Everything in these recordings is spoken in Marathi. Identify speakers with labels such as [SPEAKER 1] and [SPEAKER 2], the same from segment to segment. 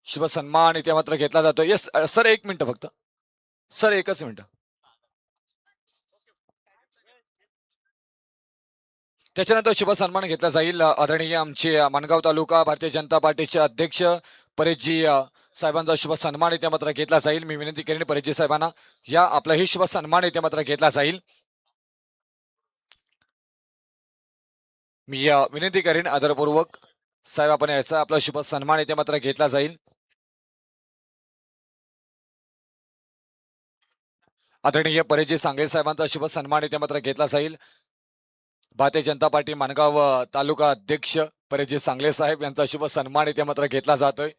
[SPEAKER 1] शुभ सन्मान इथे मात्र घेतला जातो. येस सर, एक मिनिट फक्त. सर, एकच मिनिट. त्याच्यानंतर शुभ सन्मान घेतला जाईल. आदरणीय आमचे माणगाव तालुका भारतीय जनता पार्टीचे अध्यक्ष परेशजी साहेबांचा शुभ सन्मान इथे मात्र घेतला जाईल. मी विनंती करेन परेशजी साहेबांना या आपलाही शुभ सन्मान इथे मात्र घेतला जाईल. मी विनंती करेन आदरपूर्वक साहेब आपण याचा आपला शुभ सन्मान इथे मात्र घेतला जाईल. आदरणीय परेशजी सांगळे साहेबांचा शुभ सन्मान इथे मात्र घेतला जाईल. भारतीय जनता पार्टी माणगाव तालुका अध्यक्ष परेशजी सांगले साहेब यांचा शुभ सन्मान इथे मात्र घेतला जातोय.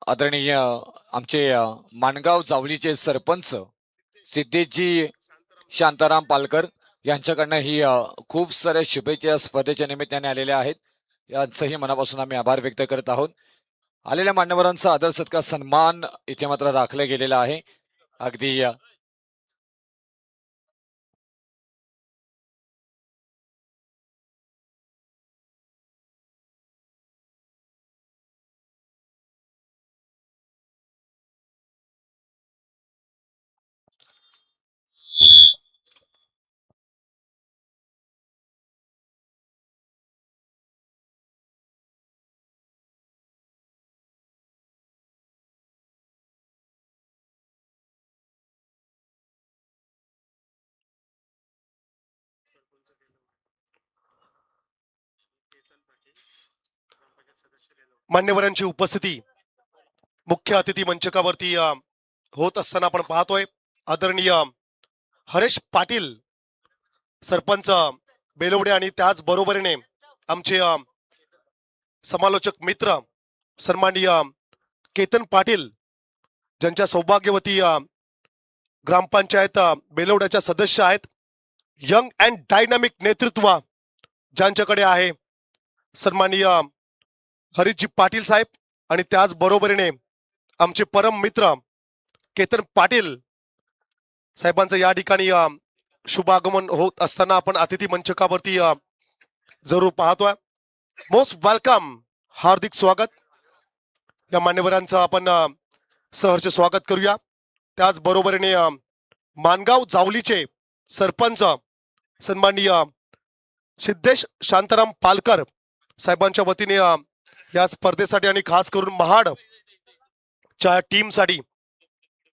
[SPEAKER 1] आदरणीय आमचे माणगाव जावलीचे सरपंच सिद्धेशजी शांताराम पालकर यांच्याकडनं ही खूप साऱ्या शुभेच्छा स्पर्धेच्या निमित्ताने आलेल्या आहेत. यांचंही मनापासून आम्ही आभार व्यक्त करत आहोत. आलेल्या मान्यवरांचा आदर सत्कार सन्मान इथे मात्र राखला गेलेला आहे. अगदी
[SPEAKER 2] मान्यवरांची उपस्थिती मुख्य अतिथी मंचकावरती होत असताना आपण पाहतोय. आदरणीय हरेश पाटील सरपंच बेलवडे आणि त्याच बरोबरीने आमचे समालोचक मित्र सन्माननीय केतन पाटील ज्यांच्या सौभाग्यवती ग्रामपंचायत बेलवड्याच्या सदस्य आहेत. यंग अँड डायनामिक नेतृत्व ज्यांच्याकडे आहे सन्माननीय हरीशजी पाटील साहेब आणि त्याच बरोबरीने आमचे परम मित्र केतन पाटील साहेबांचं या ठिकाणी शुभागमन होत असताना आपण अतिथी मंचकावरती जरूर पाहतोय. मोस्ट वेलकम, हार्दिक स्वागत. या मान्यवरांचं आपण सहर्ष स्वागत करूया. त्याच बरोबरीने माणगाव जावलीचे सरपंच सन्माननीय सिद्धेश शांताराम पालकर साहेबांच्या वतीने या स्पर्धेसाठी आणि खास करून महाड च्या टीमसाठी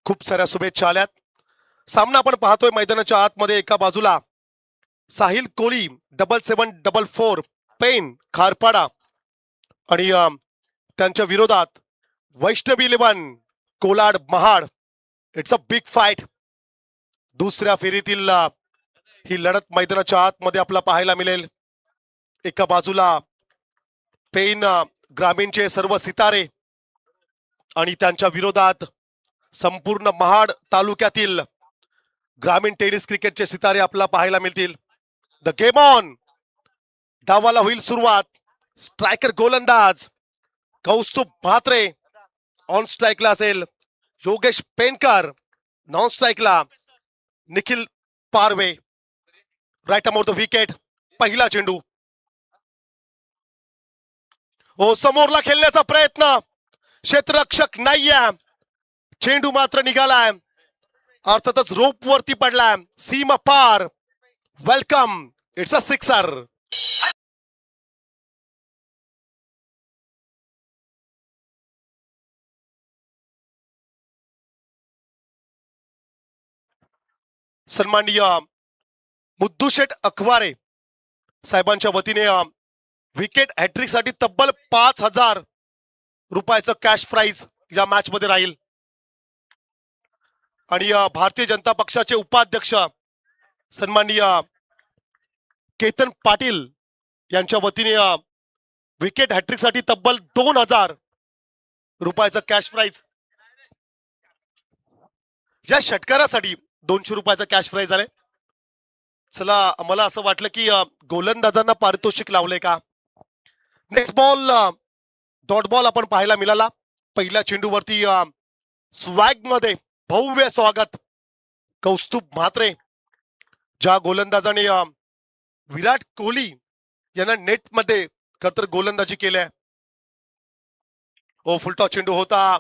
[SPEAKER 2] खूप साऱ्या शुभेच्छा आल्यात. सामना आपण पाहतोय मैदानाच्या आतमध्ये. एका बाजूला साहिल कोली 7744 पेन खारपाडा आणि त्यांच्या विरोधात Vaishnavi eleven Kolad Mahad. It's a big fight. दुसऱ्या फेरीतील ही लढत मैदानाच्या आतमध्ये आपल्याला पाहायला मिळेल. एका बाजूला पेन ग्रामीणचे सर्व सितारे आणि त्यांच्या विरोधात संपूर्ण महाड तालुक्यातील ग्रामीण टेनिस क्रिकेटचे सितारे आपल्याला पाहायला मिळतील. The game on. डावाला होईल सुरुवात. स्ट्रायकर गोलंदाज कौस्तुभ म्हात्रे ऑन स्ट्राईकला असेल. योगेश पेनकर नॉन स्ट्राईकला. Nikhil Parve right arm over the wicket. पहिला चेंडू. हो, समोरला खेळण्याचा प्रयत्न. क्षेत्ररक्षक नाहीये. चेंडू मात्र निघालाय. अर्थातच रोप वरती पडलाय. सीमा पार. वेलकम. It's a sixer. सन्माननीय मुद्दूशेठ अखवारे साहेबांच्या वतीने विकेट हॅट्रिक साठी तब्बल 5,000 रुपयाचं कॅश प्राइज या मॅच मध्ये राहील. आणि भारतीय जनता पक्षाचे उपाध्यक्ष सन्माननीय केतन पाटील यांच्या वतीने विकेट हॅट्रिक साठी तब्बल 2,000 रुपयाचं कॅश प्राइज. या षटकारासाठी 200 रुपयाचं कॅश प्राइज आले. चला, मला असं वाटलं की गोलंदाजांना पारितोषिक लावले का. नेक्स्ट बॉल डॉट बॉल आपण पाहायला मिळाला. पहिल्या चेंडूवरती स्वॅग मध्ये भव्य स्वागत कौस्तुभ म्हात्रे ज्या गोलंदाजाने विराट कोहली यांना नेटमध्ये खरतर गोलंदाजी केल्या. ओ फुलटॉस चेंडू होता,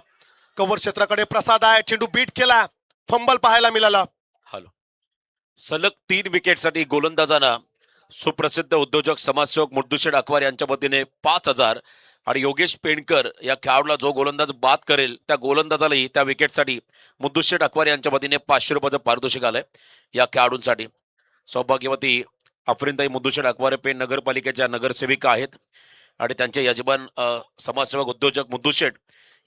[SPEAKER 2] कव्हर क्षेत्राकडे प्रसाद आहे, चेंडू बीट केला, फंबल पाहायला मिळाला.
[SPEAKER 3] हॅलो. सलग 3 विकेटसाठी गोलंदाजांना सुप्रसिद्ध उद्योजक समाजसेवक मुद्दुशेठ अकवार यांच्या वतीने 5,000 आणि योगेश पेंडकर या खेळाडूला जो गोलंदाज बाद करेल त्या गोलंदाजालाही त्या विकेटसाठी मुद्दुशेठ अकवार यांच्या वतीने 500 रुपयाचं पारितोषिक आलंय या खेळाडूंसाठी. सौभाग्यवती अफरीनताई मुद्दुशेठ अकवार पेण नगरपालिकेच्या नगरसेविका आहेत आणि त्यांचे यजमान समाजसेवक उद्योजक मुद्दुशेठ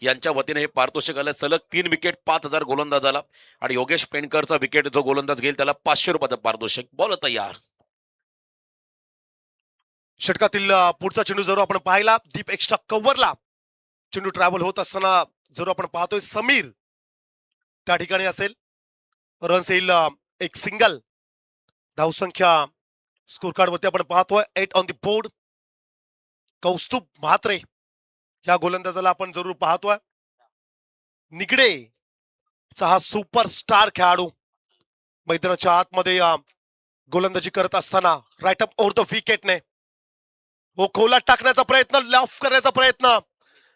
[SPEAKER 3] यांच्या वतीने हे पारितोषिक आलं. सलग 3 विकेट 5,000 गोलंदाजाला आणि योगेश पेंडकरचा विकेट जो गोलंदाज घेईल त्याला 500 रुपयाचं पारितोषिक. बॉल तयार.
[SPEAKER 2] षटकातील पुढचा चेंडू जर आपण पाहिला डीप एक्स्ट्रा कव्हरला चेंडू ट्रॅव्हल होत असताना जर आपण पाहतोय समीर त्या ठिकाणी असेल. रन्स येईल एक सिंगल. धावसंख्या स्कोर कार्ड वरती आपण पाहतोय 8 on the board. Kaustubh Mhatre या गोलंदाजाला आपण जरूर पाहतोय. निगडे चा हा सुपरस्टार खेळाडू मैदानाच्या आतमध्ये गोलंदाजी करत असताना राईट अप ओव्हर द विकेटने हो खोलात टाकण्याचा प्रयत्न, लॉफ करण्याचा प्रयत्न,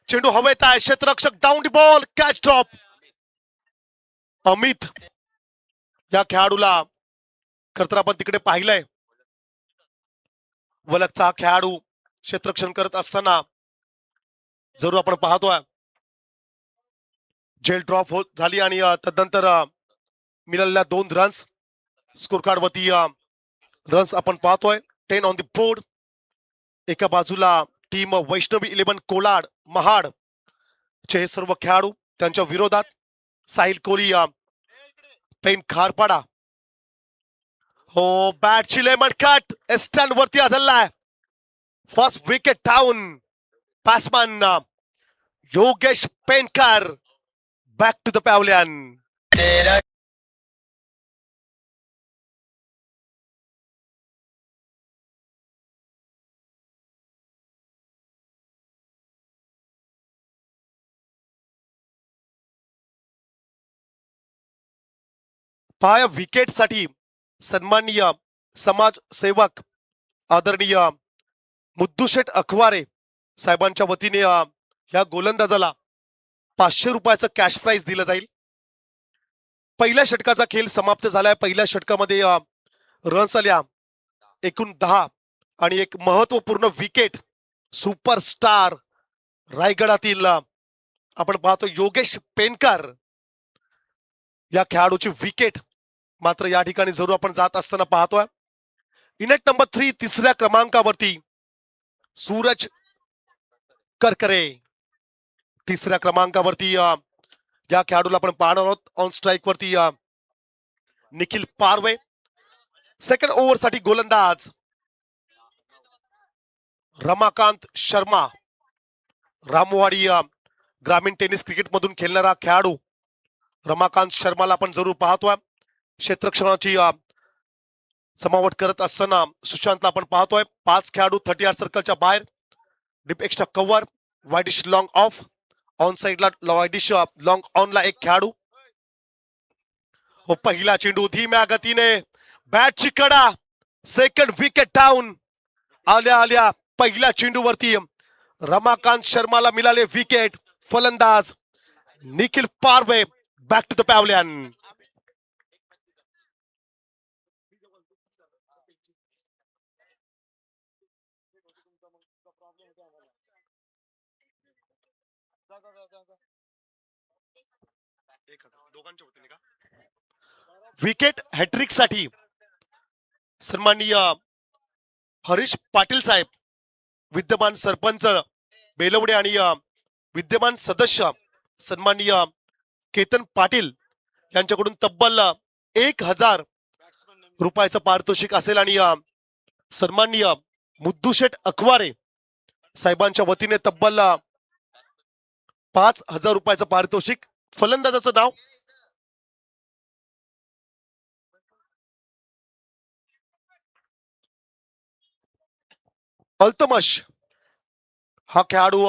[SPEAKER 2] चेंडू हवेत आहे, क्षेत्ररक्षक down the ball, catch drop. Amit या खेळाडूला खरतर आपण तिकडे पाहिलंय. वलगचा हा खेळाडू क्षेत्ररक्षण करत असताना जरूर आपण पाहतोय जेल ड्रॉप होत झाली आणि तदनंतर मिळालेल्या 2 रन्स स्कोर कार्ड वरती रन्स आपण पाहतोय 10 ऑन द बोर्ड. एका बाजूला टीम वैष्णवी 11 कोलाड महाड चे हे सर्व खेळाडू, त्यांच्या विरोधात साहिल कोहली पेन खारपाडा. हो बॅटची लेमन कट स्टँड वरती आदळलाय. First wicket down. Batsman Yogesh Pendkar back to the pavilion. पाया विकेटसाठी सन्माननीय समाजसेवक आदरणीय मुद्दुशेठ अखवारे साहेबांच्या वतीने या गोलंदाजाला 500 रुपयाचं कॅश प्राइज दिलं जाईल. पहिल्या षटकाचा खेळ समाप्त झालाय. पहिल्या षटकामध्ये रन्स आल्या एकूण 10 आणि एक महत्वपूर्ण विकेट सुपरस्टार रायगडातील आपण पाहतो योगेश पेंडकर या खेळाडूची विकेट मात्र या ठिकाणी जरूर आपण जात असताना पाहतोय. इनेट नंबर 3 तिसऱ्या क्रमांकावरती सूरज करकरे. तिसऱ्या क्रमांकावरती या खेळाडूला आपण पाहणार आहोत. ऑन स्ट्राईक वरती निखिल पारवे. सेकंड ओव्हर साठी गोलंदाज रमाकांत शर्मा. रामवाडी ग्रामीण टेनिस क्रिकेट मधून खेळणारा खेळाडू रमाकांत शर्माला आपण जरूर पाहतोय. क्षेत्ररक्षणाची समावट करत असताना सुशांतला आपण पाहतोय. 5 खेळाडू 30 यार्ड सर्कलच्या बाहेर. Deep extra cover, wideish long off, on साइडला वाईडिश लॉंग ऑनला एक खेळाडू. हो पहिला चेंडू धीम्या गतीने बॅटची कडा. Second wicket down. आल्या आल्या पहिल्या चेंडूवरती रमाकांत शर्माला मिळाले विकेट. फलंदाज Nikhil Parve back to the pavilion. Wicket hattrick साठी सन्माननीय हरीश पाटील साहेब, विद्यमान सरपंच बेलवडे आणि विद्यमान सदस्य सन्माननीय केतन पाटील यांच्याकडून तब्बल 1,000 रुपयाचं पारितोषिक असेल आणि सन्माननीय मुद्दुशेठ अखवारे साहेबांच्या वतीने तब्बल 5,000 रुपयाचं पारितोषिक. फलंदाजाचं नाव अल्तमश. हा खेळाडू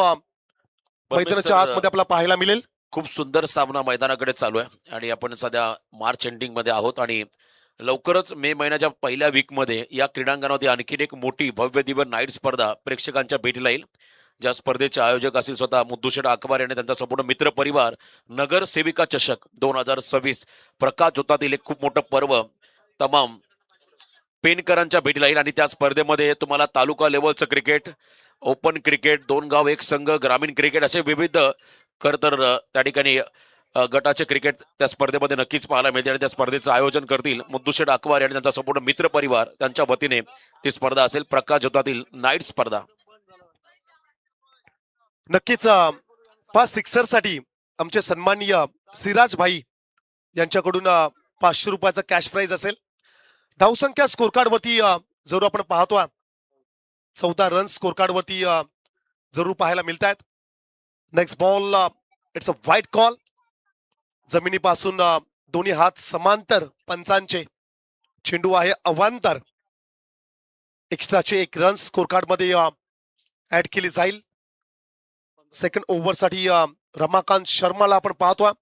[SPEAKER 2] मैदानाच्या आतमध्ये आपला पाहायला मिळेल.
[SPEAKER 3] खूप सुंदर सामना मैदानाकडे चालू आहे आणि आपण सध्या मार्च एंडिंग मध्ये आहोत आणि लवकरच मे महिन्याच्या पहिल्या वीकमध्ये या क्रीडांगणामध्ये आणखीन एक मोठी भव्य दिव्य नाईट स्पर्धा प्रेक्षकांच्या भेटीला येईल. ज्या स्पर्धेचे आयोजक असतील स्वतः मुद्दूशेठ आकबार आणि त्यांचा संपूर्ण मित्र परिवार. नगरसेविका चषक 2026 प्रकाश जोतातील एक खूप मोठं पर्व तमाम पेनकरांच्या भेटीला येईल आणि त्या स्पर्धेमध्ये तुम्हाला तालुका लेवलचं क्रिकेट, ओपन क्रिकेट, 2 गाव 1 संघ, ग्रामीण क्रिकेट असे विविध त्या ठिकाणी गटाचे क्रिकेट त्या स्पर्धेमध्ये नक्कीच पाहायला मिळते आणि त्या स्पर्धेचं आयोजन करतील मुद्दूशेठ आकवारी आणि त्यांचा संपूर्ण मित्र परिवार. त्यांच्या वतीने ती स्पर्धा असेल प्रकाश जोतातील नाईट स्पर्धा.
[SPEAKER 2] नक्कीच पाच सिक्सर साठी आमचे सन्माननीय सिराज भाई यांच्याकडून 500 रुपयाचा कॅश प्राइज असेल. धावसंख्या स्कोर कार्ड वरती जरूर आपण पाहतो. 14 रन स्कोर कार्ड वरती जरूर पाहायला मिळत आहेत. नेक्स्ट बॉल इट्स अ वाईट कॉल. जमिनीपासून दोन्ही हात समांतर पंचांचे. चेंडू आहे अवांतर. एक्स्ट्राचे 1 रन स्कोर कार्ड मध्ये ऍड केली जाईल. सेकंड ओव्हर साठी रमाकांत शर्माला आपण पाहतो.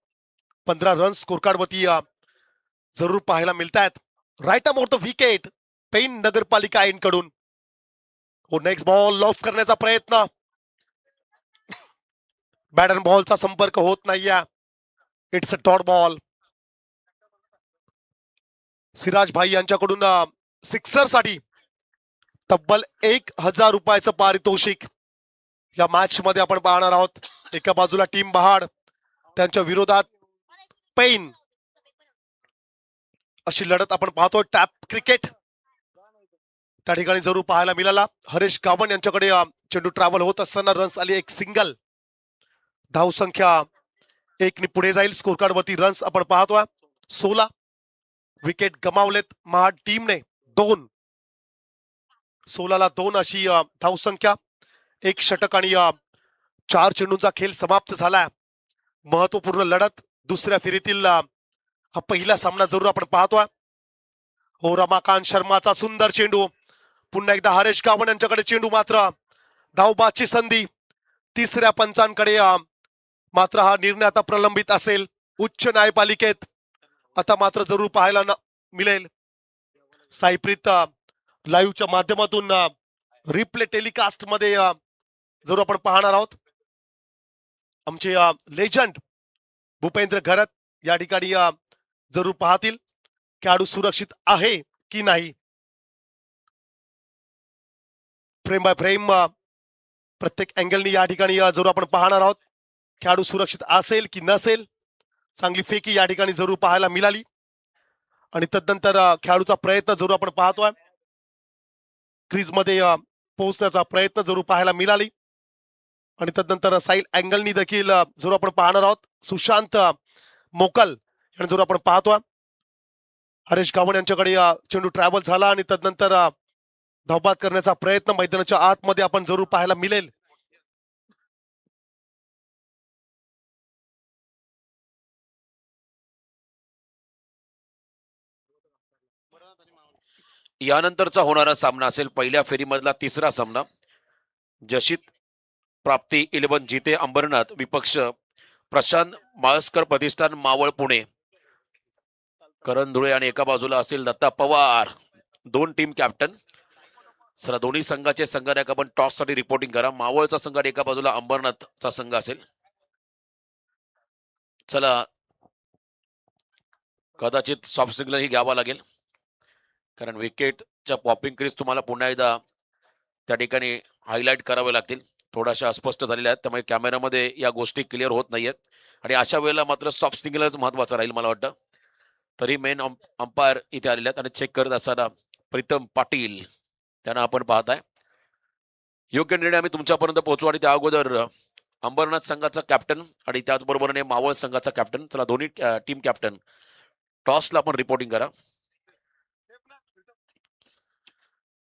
[SPEAKER 2] 15 रन स्कोर कार्ड वरती जरूर पाहायला मिळत आहेत. Right about the wicket Pen नगरपालिका कडून. हो, नेक्स्ट बॉल ऑफ करण्याचा प्रयत्न. बॅट अँड बॉलचा संपर्क होत नाहीये. It's a dot ball. Siraj भाई यांच्याकडून सिक्सर साठी तब्बल 1000 रुपयाचं पारितोषिक या मॅच मध्ये आपण पाहणार आहोत. एका बाजूला टीम बहाड, त्यांच्या विरोधात पेन अशी लढत आपण पाहतो. टॅप क्रिकेट त्या ठिकाणी जरूर पाहायला मिळाला. हरेश गावण यांच्याकडे चेंडू ट्रॅव्हल होत असताना रन्स आली. 1 सिंगल. धावसंख्या 1 ने पुढे जाईल. स्कोर कार्ड वरती रन्स आपण पाहतोय 16. विकेट गमावलेत महाड टीमने 2. 16ला 2 अशी धावसंख्या. 1 षटक आणि 4 चेंडूंचा खेळ समाप्त झालाय. महत्वपूर्ण लढत दुसऱ्या फेरीतील हा पहिला सामना जरूर आपण पाहतोय. हो, रमाकांत शर्माचा सुंदर चेंडू. पुन्हा एकदा हरेश गावण यांच्याकडे चेंडू. मात्र धावबादची संधी. तिसऱ्या पंचांकडे मात्र हा निर्णय आता प्रलंबित असेल उच्च न्यायपालिकेत. आता मात्र जरूर पाहायला मिळेल. साईप्रीत लाईव्हच्या माध्यमातून रिप्ले टेलिकास्ट मध्ये जरूर आपण पाहणार आहोत. आमचे लेजंड भूपेंद्र घरत या ठिकाणी जरूर पाहतील खेळाडू सुरक्षित आहे की नाही. फ्रेम बाय फ्रेम प्रत्येक अँगलनी या ठिकाणी जरूर आपण पाहणार आहोत. खेळाडू सुरक्षित असेल की नसेल. चांगली फेकी या ठिकाणी जरूर पाहायला मिळाली आणि तदनंतर खेळाडूचा प्रयत्न जरूर आपण पाहतोय. क्रीज मध्ये पोहोचण्याचा प्रयत्न जरूर पाहायला मिळाली आणि तदनंतर साईड अँगलनी देखील जरूर आपण पाहणार आहोत. सुशांत मोकल यांना जरूर आपण पाहतोय. हरेश गावण यांच्याकडे चेंडू ट्रॅव्हल झाला आणि तदनंतर धावबाद करण्याचा प्रयत्न मैदानाच्या आतमध्ये आपण जरूर पाहायला मिळेल.
[SPEAKER 3] यानंतरचा होणारा सामना असेल पहिल्या फेरीमधला तिसरा सामना. जशीत प्राप्ती 11 जिते अंबरनाथ विपक्ष प्रशांत माळस्कर प्रतिष्ठान मावळ पुणे. करण धुळे आणि एका बाजूला असेल दत्ता पवार. 2 team captain. चला, दोन्ही संघाचे संघनायक आपण टॉस साठी रिपोर्टिंग करा. मावळचा संघ आणि एका बाजूला अंबरनाथचा संघ असेल. चला, कदाचित सॉफ्ट सिग्नल ही घ्यावा लागेल कारण विकेटच्या पॉपिंग क्रीज तुम्हाला पुन्हा एकदा त्या ठिकाणी हायलाइट करावे लागतील. थोड्याशा अस्पष्ट झालेल्या आहेत त्यामुळे कॅमेरामध्ये या गोष्टी क्लिअर होत नाहीयेत आणि अशा वेळेला मात्र सॉफ्ट सिग्नलच महत्वाचा राहील मला वाटतं. तरी मेन अंपायर इथे आलेले आहेत आणि चेक करत असताना प्रीतम पाटील त्यांना आपण पाहताय. योग्य निर्णय आम्ही तुमच्यापर्यंत पोहोचू आणि त्या अगोदर अंबरनाथ संघाचा कॅप्टन आणि त्याचबरोबरीने मावळ संघाचा कॅप्टन. चला, दोन्ही टीम कॅप्टन टॉसला आपण रिपोर्टिंग करा.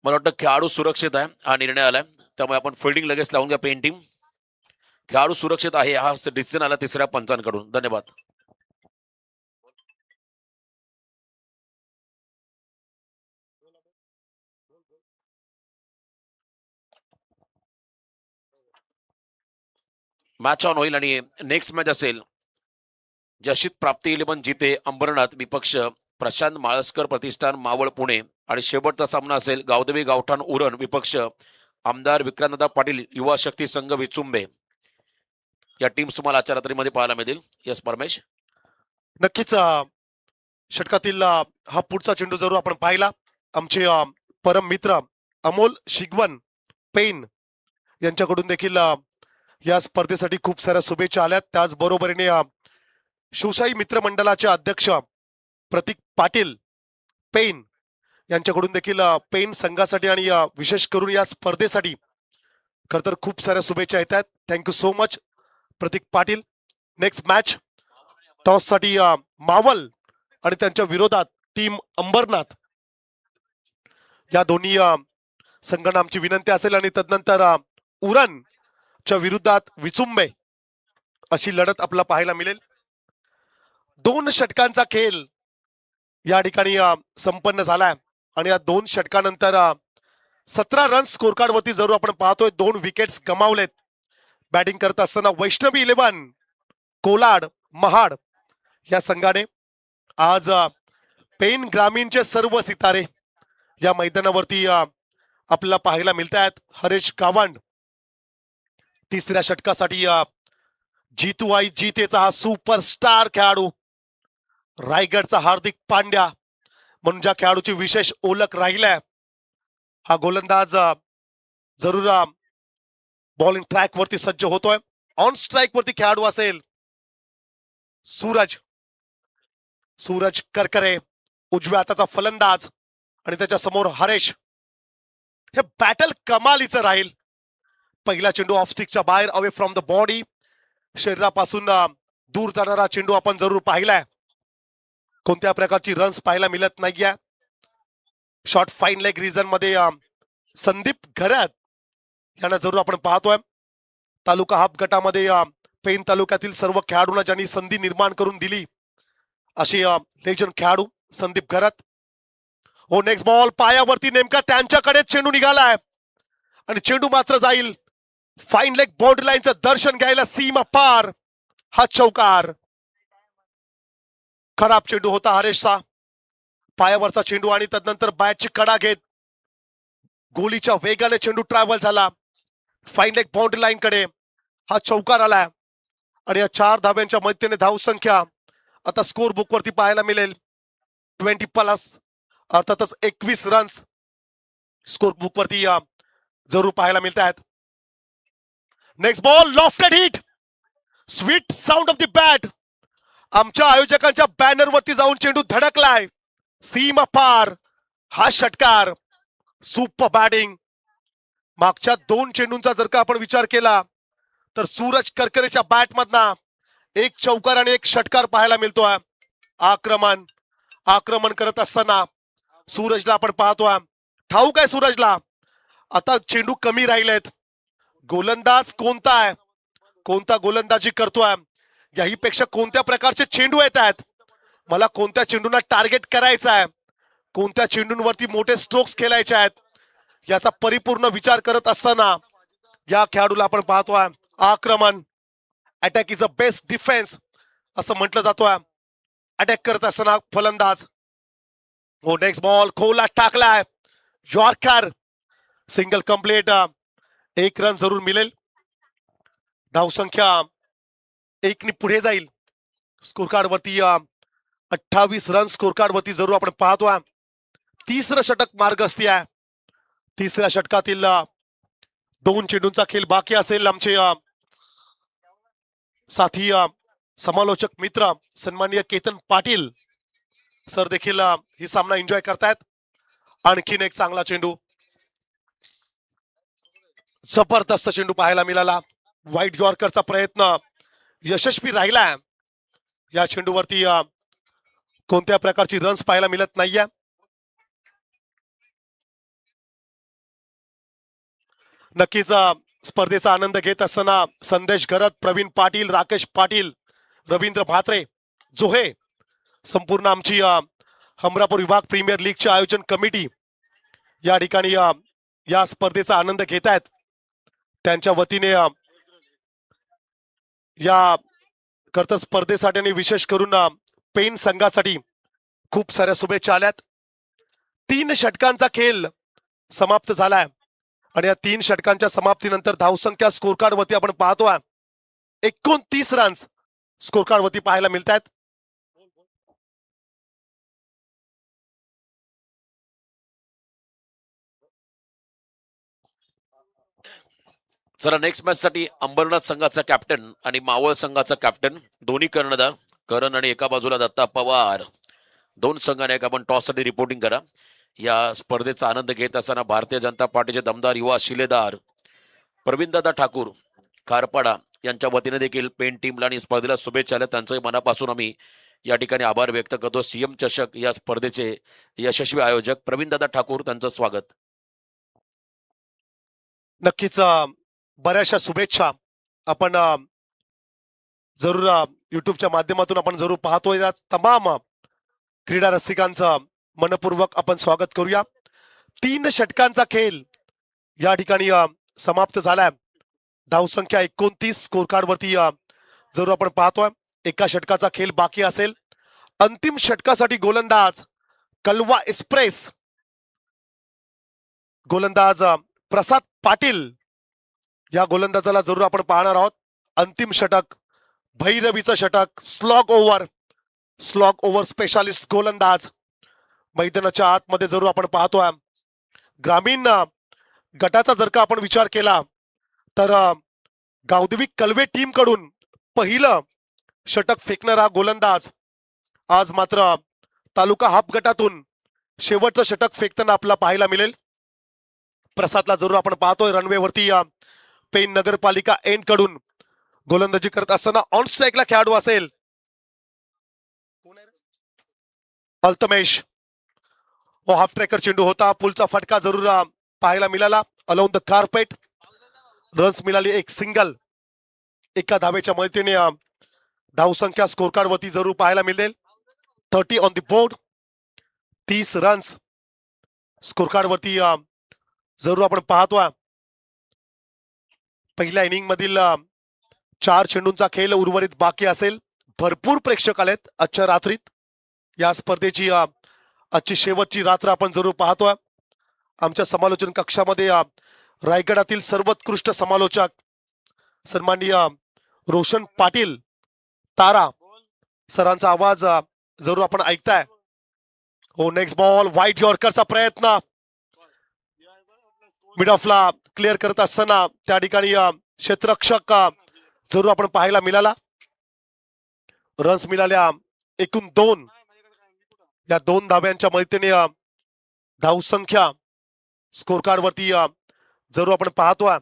[SPEAKER 3] मला वाटतं खेळाडू सुरक्षित आहे हा निर्णय आलाय त्यामुळे आपण फिल्डिंग लगेच लावून घ्या. पेन टीम खेळाडू सुरक्षित आहे हा डिसिजन आला तिसऱ्या पंचांकडून. धन्यवाद. मॅच ऑन होईल आणि नेक्स्ट मॅच असेल जशीत प्राप्ती 11 जिते अंबरनाथ विपक्ष प्रशांत माळसकर प्रतिष्ठान मावळ पुणे आणि शेवटचा सामना असेल गावदेवी गावठाण उरण विपक्ष आमदार विक्रांतदा पाटील युवा शक्ती संघ विचुंबे. या टीम्स तुम्हाला आजच्या रात्रीमध्ये पाहायला मिळतील. यस परमेश.
[SPEAKER 2] नक्कीच षटकातील हा पुढचा चेंडू जरूर आपण पाहिला. आमचे परम मित्र अमोल शिगवन पेन यांच्याकडून देखील या स्पर्धेसाठी खूप साऱ्या शुभेच्छा आल्यात. त्याचबरोबरीने शिवशाही मित्र मंडळाचे अध्यक्ष प्रतीक पाटील पेन यांच्याकडून देखील पेन संघासाठी आणि विशेष करून या स्पर्धेसाठी खर तर खूप साऱ्या शुभेच्छा येतात. थँक्यू सो मच प्रतीक पाटील. नेक्स्ट मॅच टॉस साठी मावल आणि त्यांच्या विरोधात टीम अंबरनाथ या दोन्ही संघांना आमची विनंती असेल आणि तदनंतर उरणच्या विरोधात विचुंबे अशी लढत आपल्याला पाहायला मिळेल. 2 षटकांचा खेळ या ठिकाणी संपन्न झालाय आणि या 2 षटकानंतर 17 रन्स स्कोर कार्ड वरती जरूर आपण पाहतोय. 2 विकेट्स गमावलेत. बॅटिंग करत असताना वैष्णवी 11 कोलाड महाड या संघाने आज पेन ग्रामीणचे सर्व सितारे या मैदानावरती आपल्याला पाहायला मिळत आहेत. हरेश गावंड तिसऱ्या षटकासाठी जीतू आई जीतेचा हा सुपरस्टार खेळाडू, रायगडचा हार्दिक पांड्या म्हणून ज्या खेळाडूची विशेष ओळख राहिलाय हा गोलंदाज जरूर बॉलिंग ट्रॅक वरती सज्ज होतोय. ऑन स्ट्राईक वरती खेळाडू असेल सूरज करकरे उजव्या हाताचा फलंदाज आणि त्याच्या समोर हरेश. हे बॅटल कमालीचं राहील. पहिला चेंडू ऑफ स्टिकच्या बाहेर अवे फ्रॉम द बॉडी, शरीरापासून दूर जाणारा चेंडू आपण जरूर पाहिलाय. कोणत्या प्रकारची रन्स पाहायला मिळत नाहीये. शॉर्ट फाईन लेग रिजन मध्ये संदीप घरात यांना जरूर आपण पाहतोय. तालुका हाफ गटामध्ये पेन तालुक्यातील सर्व खेळाडूंना ज्यांनी संधी निर्माण करून दिली असे लेजंड खेळाडू संदीप घरात. हो नेक्स्ट बॉल पायावरती नेमका त्यांच्याकडे चेंडू निघालाय आणि चेंडू मात्र जाईल फाईन लेग बाउंड्री लाईनचं दर्शन घ्यायला सीमा पार. हा चौकार. खराब चेंडू होता हरेशचा. पायावरचा चेंडू आणि तदनंतर बॅटची कडा घेत गोलीच्या वेगाने चेंडू ट्रॅव्हल झाला फाईन लेग बाउंड्री लाईन कडे. हा चौकार आलाय आणि या 4 धाब्यांच्या मदतीने धाव संख्या आता स्कोर बुक वरती पाहायला मिळेल 20+, अर्थातच 21 रन्स स्कोर बुक वरती जरूर पाहायला मिळत आहेत. Next ball lofted hit, sweet sound of the bat. आमच्या आयोजकांच्या बॅनर वरती जाऊन चेंडू धडकलाय सीमा पार. हा षटकार. Super batting. मागच्या 2 चेंडूंचा जर का आपण विचार केला तर सूरज करकरेच्या बॅट मधना 1 चौकार आणि 1 षटकार पाहायला मिळतोय. आक्रमण करत असताना सूरजला आपण पाहतोय. ठाऊक आहे सूरजला आता चेंडू कमी राहिलेत. गोलंदाज कोणता आहे, कोणता गोलंदाजी करतोय याही पेक्षा कोणत्या प्रकारचे चेंडू येत आहेत, मला कोणत्या चेंडूंना टार्गेट करायचं आहे, कोणत्या चेंडूंवरती मोठे स्ट्रोक्स खेळायचे आहेत याचा परिपूर्ण विचार करत असताना या खेळाडूला आपण पाहतोय. आक्रमण. Attack is a best defence असं म्हटलं जातोय. अटॅक करत असताना फलंदाज. हो नेक्स्ट बॉल खोला टाकलाय. यॉर्कर. Single complete. 1 रन जरूर मिळेल. धावसंख्या 1 ने पुढे जाईल. स्कोर कार्ड वरती 28 रन स्कोर कार्ड वरती जरूर आपण पाहतोय. 3रं षटक मार्गस्थी आहे. 3ऱ्या षटकातील 2 चेंडूंचा खेळ बाकी असेल. आमचे साथी समालोचक मित्र सन्माननीय केतन पाटील सर देखील ही सामना एन्जॉय करतायत. आणखीन एक चांगला चेंडू. जबरदस्त चेंडू पाहायला मिळाला. व्हाईट यॉर्करचा प्रयत्न यशस्वी राहिला. या चेंडूवरती कोणत्या प्रकारची रन्स पाहायला मिळत नाहीये. नक्कीच स्पर्धेचा आनंद घेत असताना संदेश घरत, प्रवीण पाटील, राकेश पाटील, रवींद्र भात्रे, जोहे, संपूर्ण आमची हमरापूर विभाग प्रीमियर लीगचे आयोजन कमिटी या ठिकाणी या स्पर्धेचा आनंद घेत आहेत. त्यांच्या वतीने या कर्तव्य स्पर्धेसाठी आणि विशेष करून पेन संघासाठी खूप साऱ्या शुभेच्छा आल्यात. 3 षटकांचा खेळ समाप्त झालाय आणि या 3 षटकांच्या समाप्तीनंतर धावसंख्या स्कोर कार्ड वरती आपण पाहतोय 29 रन्स स्कोर कार्ड वरती पाहायला मिळत आहेत.
[SPEAKER 3] चला नेक्स्ट मॅच साठी अंबरनाथ संघाचा कॅप्टन आणि मावळ संघाचा कॅप्टन दोन्ही कर्णधार करण आणि एका बाजूला दत्ता पवार दोन संघाने एक आपण टॉस साठी रिपोर्टिंग करा. या स्पर्धेचा आनंद घेत असताना भारतीय जनता पार्टीचे दमदार युवा शिलेदार प्रवीणदादा ठाकूर खारपाडा यांच्या वतीने देखील पेन टीमला आणि स्पर्धेला शुभेच्छा आल्या. त्यांचे मनापासून आम्ही या ठिकाणी आभार व्यक्त करतो. सीएम चषक या स्पर्धेचे यशस्वी आयोजक प्रवीणदादा ठाकूर त्यांचं स्वागत.
[SPEAKER 2] नक्कीच बऱ्याचशा शुभेच्छा आपण जरूर युट्यूबच्या माध्यमातून आपण जरूर पाहतोय. या तमाम क्रीडा रसिकांचं मनपूर्वक आपण स्वागत करूया. 3 षटकांचा खेळ या ठिकाणी समाप्त झालाय. धावसंख्या 29 स्कोर कार्ड वरती जरूर आपण पाहतोय. एका षटकाचा खेळ बाकी असेल. अंतिम षटकासाठी गोलंदाज कलवा एक्सप्रेस गोलंदाज प्रसाद पाटील या गोलंदाजाला जरूर आपण पाहणार आहोत. अंतिम षटक भैरवीचं षटक स्लॉग ओव्हर स्पेशालिस्ट गोलंदाज मैदानाच्या आतमध्ये जरूर आपण पाहतोय. ग्रामीण गटाचा जर का आपण विचार केला तर गावदेवी कलवे टीम कडून पहिलं षटक फेकणारा गोलंदाज आज मात्र तालुका हाफ गटातून शेवटचं षटक फेकताना आपल्याला पाहायला मिळेल. प्रसादला जरूर आपण पाहतोय रनवेवरती. पेन नगरपालिका एंड कडून गोलंदाजी करत असताना ऑन स्ट्राईकला खेळाडू असेल अल्तमेश. हाफ ट्रॅकर चेंडू होता. पुलचा फटका जरूर पाहायला मिळाला. Alone the carpet. रन्स मिळाली एक सिंगल. एका धावेच्या मदतीने धावसंख्या स्कोर कार्ड वरती जरूर पाहायला मिळेल. 30 on the board. 30 runs score card वरती जरूर आपण पाहतोय. पहिल्या इनिंग मधील 4 चेंडूंचा खेळ उर्वरित बाकी असेल. भरपूर प्रेक्षक आलेत आजच्या रात्रीत. या स्पर्धेची आजची शेवटची रात्र आपण जरूर पाहतोय. आमच्या समालोचन कक्षामध्ये रायगडातील सर्वोत्कृष्ट समालोचक सन्माननीय रोशन पाटील तारा सरांचा आवाज जरूर आपण ऐकताय. हो नेक्स्ट बॉल वाईट यॉर्करचा प्रयत्न मिड ऑफला क्लिअर करत असताना त्या ठिकाणी क्षेत्ररक्षक जरूर आपण पाहायला मिळाला. रन्स मिळाल्या एकूण 2. या 2 धाव्यांच्या मदतीने धावसंख्या स्कोर कार्ड वरती जरूर आपण पाहतोय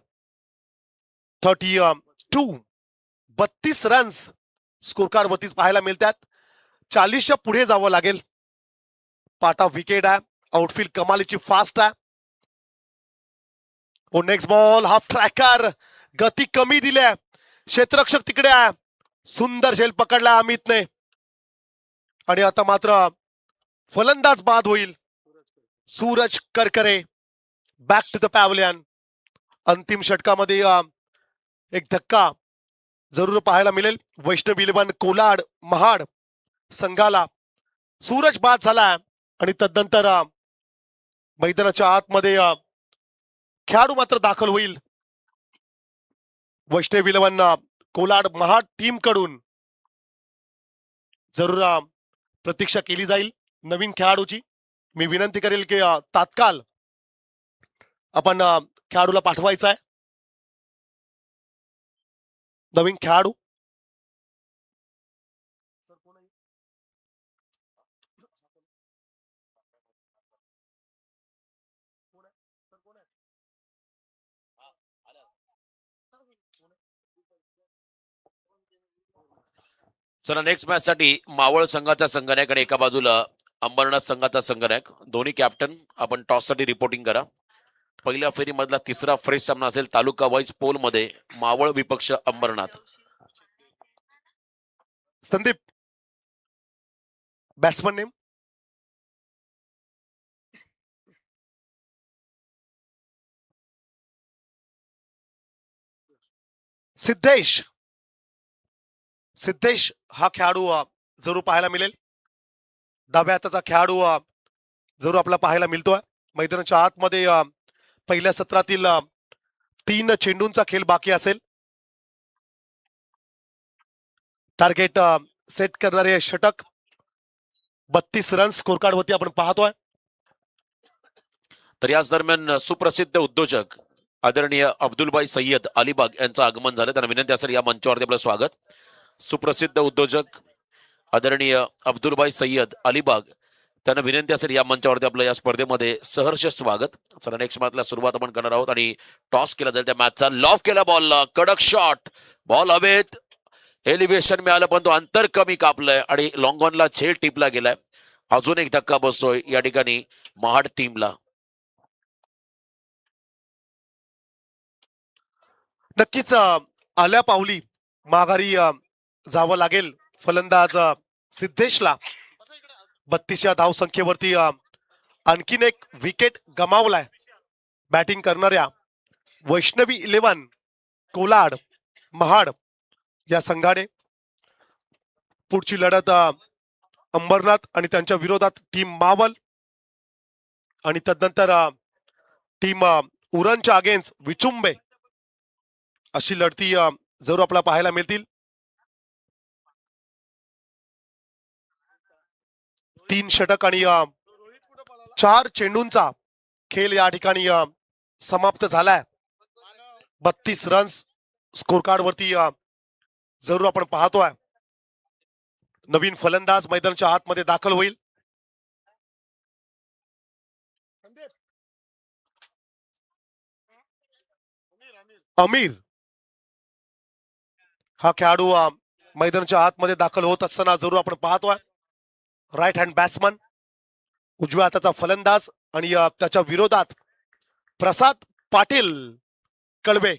[SPEAKER 2] 32. 32 रन्स स्कोर कार्ड वरतीच पाहायला मिळतात. 40च्या पुढे जावं लागेल. पाटा विकेट आहे. आउटफील्ड कमालीची फास्ट आहे. ओ नेक्स्ट बॉल हाफ ट्रॅकर. गती कमी दिल्या. क्षेत्ररक्षक तिकडे आहे. सुंदर झेल पकडला अमितने आणि आता मात्र फलंदाज बाद होईल. Suraj Karkare back to the pavilion. अंतिम षटकामध्ये एक धक्का जरूर पाहायला मिळेल. वैष्णव इलेव्हन कोलाड महाड संघाला सूरज बाद झाला आणि तदनंतर मैदानाच्या आतमध्ये खेळाडू मात्र दाखल होईल. वैष्णव इलेव्हन कोलाड महाड टीम कडून जरूर प्रतीक्षा केली जाईल नवीन खेळाडूची. मी विनंती करेल की तात्काळ आपण खेळाडूला पाठवायचा आहे. नवीन खेळाडू
[SPEAKER 3] चला नेक्स्ट मॅच साठी मावळ संघाचा संघनायक आणि एका बाजूला अंबरनाथ संघाचा संघनायक दोन्ही कॅप्टन आपण टॉस साठी रिपोर्टिंग करा. पहिल्या फेरीमधला तिसरा फ्रेश सामना असेल तालुका वाईज पोल मध्ये मावळ विपक्ष अंबरनाथ.
[SPEAKER 2] Sandeep batsman name. सिद्धेश. सिद्धेश हा खेळाडू जरूर पाहायला मिळेल. डाव्या हाताचा खेळाडू जरूर आपला पाहायला मिळतोय. मैदानाच्या आतमध्ये पहिल्या सत्रातील 3 चेंडूंचा खेळ बाकी असेल. टार्गेट सेट करणारे षटक 32 रन स्कोर कार्ड वरती आपण पाहतोय.
[SPEAKER 3] तर याच दरम्यान सुप्रसिद्ध उद्योजक आदरणीय अब्दुलबाई सय्यद अलिबाग यांचं आगमन झालं. त्यांना विनंती असेल या मंचावरती आपलं स्वागत. सुप्रसिद्ध उद्योजक आदरणीय अब्दुलबाई सय्यद अलिबाग त्यांना विनंती असेल या मंचावरती आपलं या स्पर्धेमध्ये सहर्ष स्वागत. चला नेक्स्ट मॅचला सुरुवात आपण करणार आहोत आणि टॉस केला जाईल त्या मॅचचा. लॉफ केला बॉलला, कडक शॉट, बॉल हवेत, एलिव्हेशन मिळालं पण तो अंतर कमी कापलंय आणि लॉंग ऑनला झेल टिपला गेलाय. अजून एक धक्का बसतोय या ठिकाणी महाड टीमला.
[SPEAKER 2] नक्कीच आल्या पावली माघारी जावं लागेल फलंदाज सिद्धेशला. 32 धावसंख्येवरती आणखीन एक विकेट गमावलाय बॅटिंग करणाऱ्या वैष्णवी 11 कोलाड महाड या संघाने. पुढची लढत अंबरनाथ आणि त्यांच्या विरोधात टीम मावल आणि तदनंतर टीम उरणच्या अगेन्स्ट विचुंबे अशी लढती जरूर आपल्याला पाहायला मिळतील. 3 षटक आणि 4 चेंडूंचा खेळ या ठिकाणी समाप्त झालाय. 32 रन्स स्कोर कार्ड वरती जरूर आपण पाहतोय. नवीन फलंदाज मैदानाच्या आतमध्ये दाखल होईल. अमीर हा खेळाडू मैदानाच्या आतमध्ये दाखल होत असताना जरूर आपण पाहतोय. राईट हँड बॅट्समन, उजव्या हाताचा फलंदाज आणि त्याच्या विरोधात प्रसाद पाटील कळवे.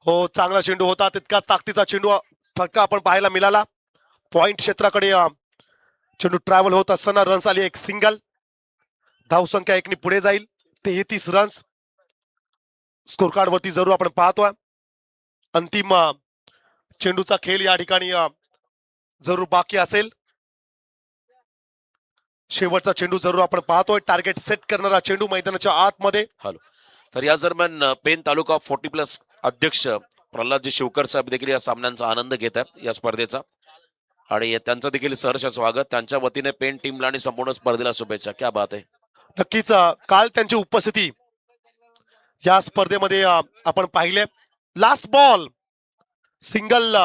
[SPEAKER 2] हो, चांगला चेंडू होता, तितकाच ताकदीचा चेंडू फटका आपण पाहायला मिळाला. पॉइंट क्षेत्राकडे चेंडू ट्रॅव्हल होत असताना रन्स आली एक सिंगल. धावसंख्या 1 ने पुढे जाईल. 33 रन्स स्कोर कार्ड वरती जरूर आपण पाहतोय. अंतिम चेंडूचा खेळ या ठिकाणी जरूर बाकी असेल. शेवटचा चेंडू जरूर आपण पाहतोय. टार्गेट सेट करणारा चेंडू मैदानाच्या आतमध्ये.
[SPEAKER 3] तर या दरम्यान पेन तालुका 40+ अध्यक्ष प्रल्हादजी शिवकर साहेब देखील या सामन्यांचा आनंद घेत आहेत या स्पर्धेचा आणि त्यांचं देखील सहर्ष स्वागत. त्यांच्या वतीने पेन टीमला आणि संपूर्ण स्पर्धेला शुभेच्छा. क्या बात आहे.
[SPEAKER 2] नक्कीच काल त्यांची उपस्थिती या स्पर्धेमध्ये आपण पाहिले. लास्ट बॉल सिंगल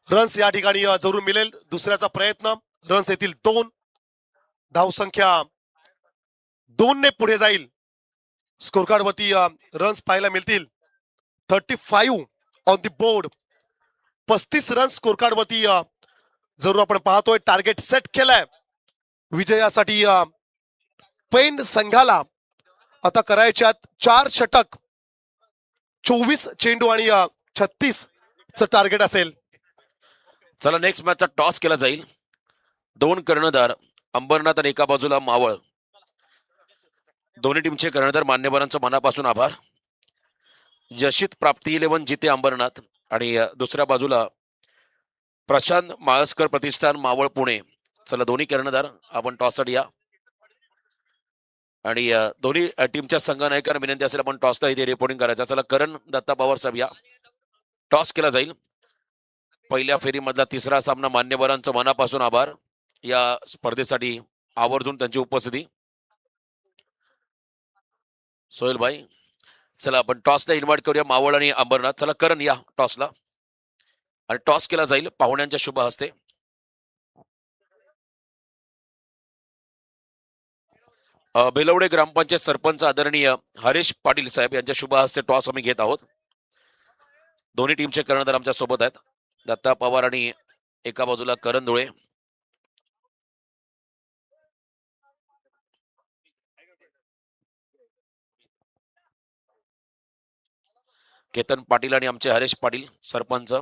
[SPEAKER 2] रन्स या ठिकाणी जरूर मिळेल. दुसऱ्याचा प्रयत्न, रन्स येतील 2. धावसंख्या 2 ने पुढे जाईल. स्कोर कार्ड वरती रन्स पाहायला मिळतील. 35 on the board. 35 runs score card वरती जरूर आपण पाहतोय. टार्गेट सेट केलाय विजयासाठी पेन संघाला. आता करायचे 4 षटक, 24 चेंडू आणि 36 च टार्गेट असेल.
[SPEAKER 3] चला नेक्स्ट मॅचचा टॉस केला जाईल. 2 कर्णधार अंबरनाथ आणि एका बाजूला मावळ. दोन्ही टीमचे कर्णधार मान्यवरांचं मनापासून आभार. यशित प्राप्ती 11 जिते अंबरनाथ आणि दुसऱ्या बाजूला प्रशांत माळसकर प्रतिष्ठान मावळ पुणे. चला दोन्ही कर्णधार आपण टॉससाठी या आणि दोन्ही टीमच्या संघनायकांना विनंती असेल आपण टॉसला इथे रिपोर्टिंग करायचं. चला करण दत्ता पवार साहेब या. टॉस केला जाईल. पहिल्या फेरीमधला 3रा सामना. मान्यवरांचं मनापासून आभार या स्पर्धेसाठी आवर्जून त्यांची उपस्थिती. सोहेल भाई, चला आपण टॉसला इन्व्हाइट करूया मावळ आणि अंबरनाथ. चला करण या टॉसला आणि टॉस केला जाईल पाहुण्यांच्या शुभ हस्ते. बेलवडे ग्रामपंचायत सरपंच आदरणीय हरीश पाटील साहेब यांच्या शुभ हस्ते टॉस आम्ही घेत आहोत. दोन्ही टीमचे कर्णधार आमच्या सोबत आहेत. दत्ता पवार आणि एका बाजूला करण धुळे. केतन पाटील आणि आमचे हरीश पाटील सरपंच.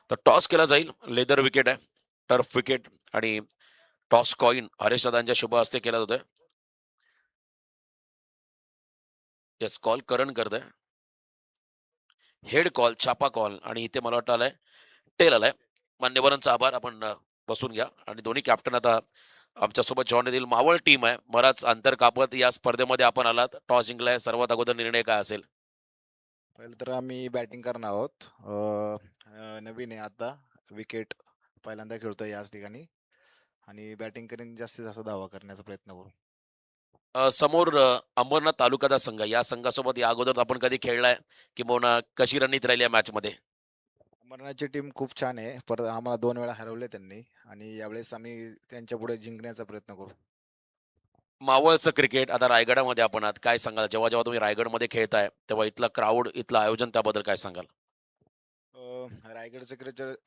[SPEAKER 3] तर टॉस केला जाईल. लेदर विकेट आहे, टर्फ विकेट आणि टॉस कॉइन हरीश दादांच्या शुभ हस्ते केला जातोय. येस, कॉल करण करत आहे. हेड कॉल, छापा कॉल आणि इथे मला वाटतं आलाय टेल आलाय. मान्यवरांचा आभार. आपण बसून घ्या आणि दोन्ही कॅप्टन आता आमच्यासोबत जॉईन येतील. मावळ टीम आहे. बराच अंतर कापत या स्पर्धेमध्ये आपण आलात. टॉस जिंकलाय. सर्वात अगोदर निर्णय काय असेल?
[SPEAKER 4] पहिलं तर आम्ही बॅटिंग करणार आहोत. नवीन आहे आता, विकेट पहिल्यांदा खेळतोय याच ठिकाणी आणि बॅटिंग करीन, जास्तीत जास्त धावा करण्याचा प्रयत्न करू.
[SPEAKER 3] समोर अंबरनाथ तालुक्याचा संघ आहे. या संघासोबत या अगोदर आपण कधी खेळलाय किंवा कशी रणनीत राहिली या मॅच मध्ये?
[SPEAKER 4] अमरनाथची टीम खूप छान आहे, परत आम्हाला 2 वेळा हरवले त्यांनी आणि यावेळेस आम्ही त्यांच्या पुढे जिंकण्याचा प्रयत्न करू.
[SPEAKER 3] मावळचं क्रिकेट आता रायगडामध्ये आपण आहात. काय सांगाल जेव्हा जेव्हा तुम्ही रायगडमध्ये खेळताय तेव्हा इथला क्राऊड, इथलं आयोजन त्याबद्दल काय सांगाल?
[SPEAKER 4] रायगडचं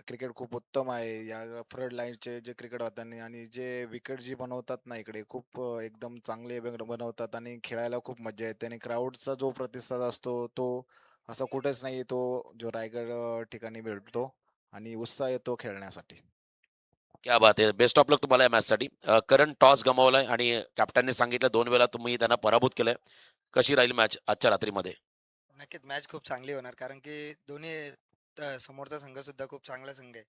[SPEAKER 4] क्रिकेट खूप उत्तम आहे. या फ्रंट लाईनचे जे क्रिकेट होतात आणि जे विकेट जी बनवतात ना इकडे, खूप एकदम चांगले बनवतात आणि खेळायला खूप मजा येते आणि क्राऊडचा जो प्रतिसाद असतो तो असा कुठेच नाही, तो जो रायगड ठिकाणी भेटतो आणि उत्साह येतो खेळण्यासाठी.
[SPEAKER 3] क्या बात आहे. बेस्ट ऑफ लक तुम्हाला या मॅचसाठी. करंट टॉस गमावलाय आणि कॅप्टनने सांगितलं 2 वेळा तुम्ही त्यांना पराभूत केलंय. कशी राहील मॅच आजच्या रात्रीमध्ये?
[SPEAKER 5] नक्कीच मॅच खूप चांगली होणार कारण की दोन्ही समोरचा संघ सुद्धा खूप चांगला संघ आहे.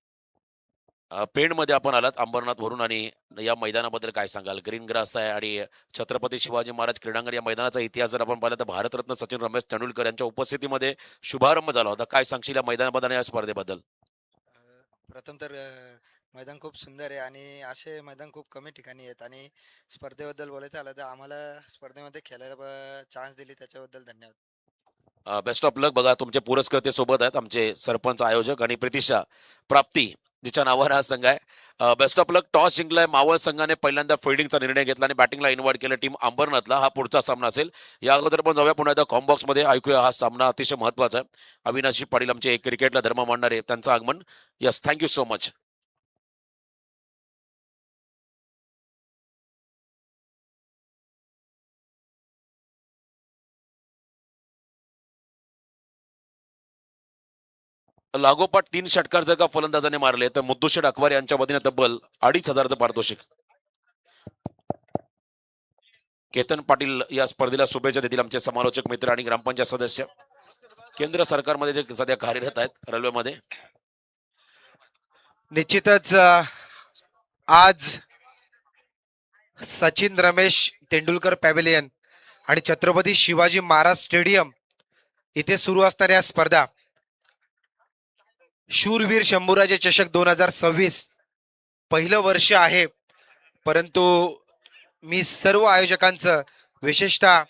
[SPEAKER 3] पेणमध्ये आपण आलात अंबरनाथ वरून आणि या मैदानाबद्दल काय सांगाल? ग्रीन ग्रास आहे आणि छत्रपती शिवाजी महाराज क्रीडांगण. या मैदानाचा इतिहास जर आपण पाहिला तर भारतरत्न सचिन रमेश तेंडुलकर यांच्या उपस्थितीमध्ये शुभारंभ झाला होता. काय सांगशील या मैदानाबद्दल आणि या स्पर्धेबद्दल?
[SPEAKER 5] प्रथम तर मैदान खूप सुंदर आहे आणि असे मैदान खूप कमी ठिकाणी आहेत आणि स्पर्धेबद्दल बोलायचं झालं तर आम्हाला स्पर्धेमध्ये खेळायला चान्स दिली त्याच्याबद्दल धन्यवाद.
[SPEAKER 3] बेस्ट ऑफ लक. बघा तुमचे पुरस्कर्ते सोबत आहेत, आमचे सरपंच, आयोजक आणि प्रतिष्ठा प्राप्ती जिच्या नावावर हा संघ आहे. Best of luck. टॉस जिंकलाय मावळ संघाने. पहिल्यांदा फिल्डिंगचा निर्णय घेतला आणि बॅटिंगला इन्व्हाइट केलं टीम अंबरनाथला. हा पुढचा सामना असेल. या अगोदर पण जाऊया पुन्हा एकदा कॉम्बॉक्स मध्ये, ऐकूया हा सामना अतिशय महत्वाचा आहे. अविनाशी पाटील आमचे क्रिकेटला धर्म मांडणारे, त्यांचं आगमन. Yes, thank you so much. लागोपाठ 3 षटकार जर का फलंदाजाने मारले तर मुद्दुशेठ अकबर यांच्या वतीने तब्बल 2,500चं पारितोषिक. केतन पाटील या स्पर्धेला शुभेच्छा देतील, आमचे समालोचक मित्र आणि ग्रामपंचायत सदस्य. केंद्र सरकारमध्ये जे सध्या कार्यरत आहेत रेल्वेमध्ये.
[SPEAKER 6] निश्चितच आज सचिन रमेश तेंडुलकर पॅव्हिलियन आणि छत्रपती शिवाजी महाराज स्टेडियम इथे सुरू असणाऱ्या स्पर्धा शूरवीर शंभूराजे चषक 2026 पहिलं वर्ष आहे. परंतु मी सर्व आयोजकांचं, विशेषतः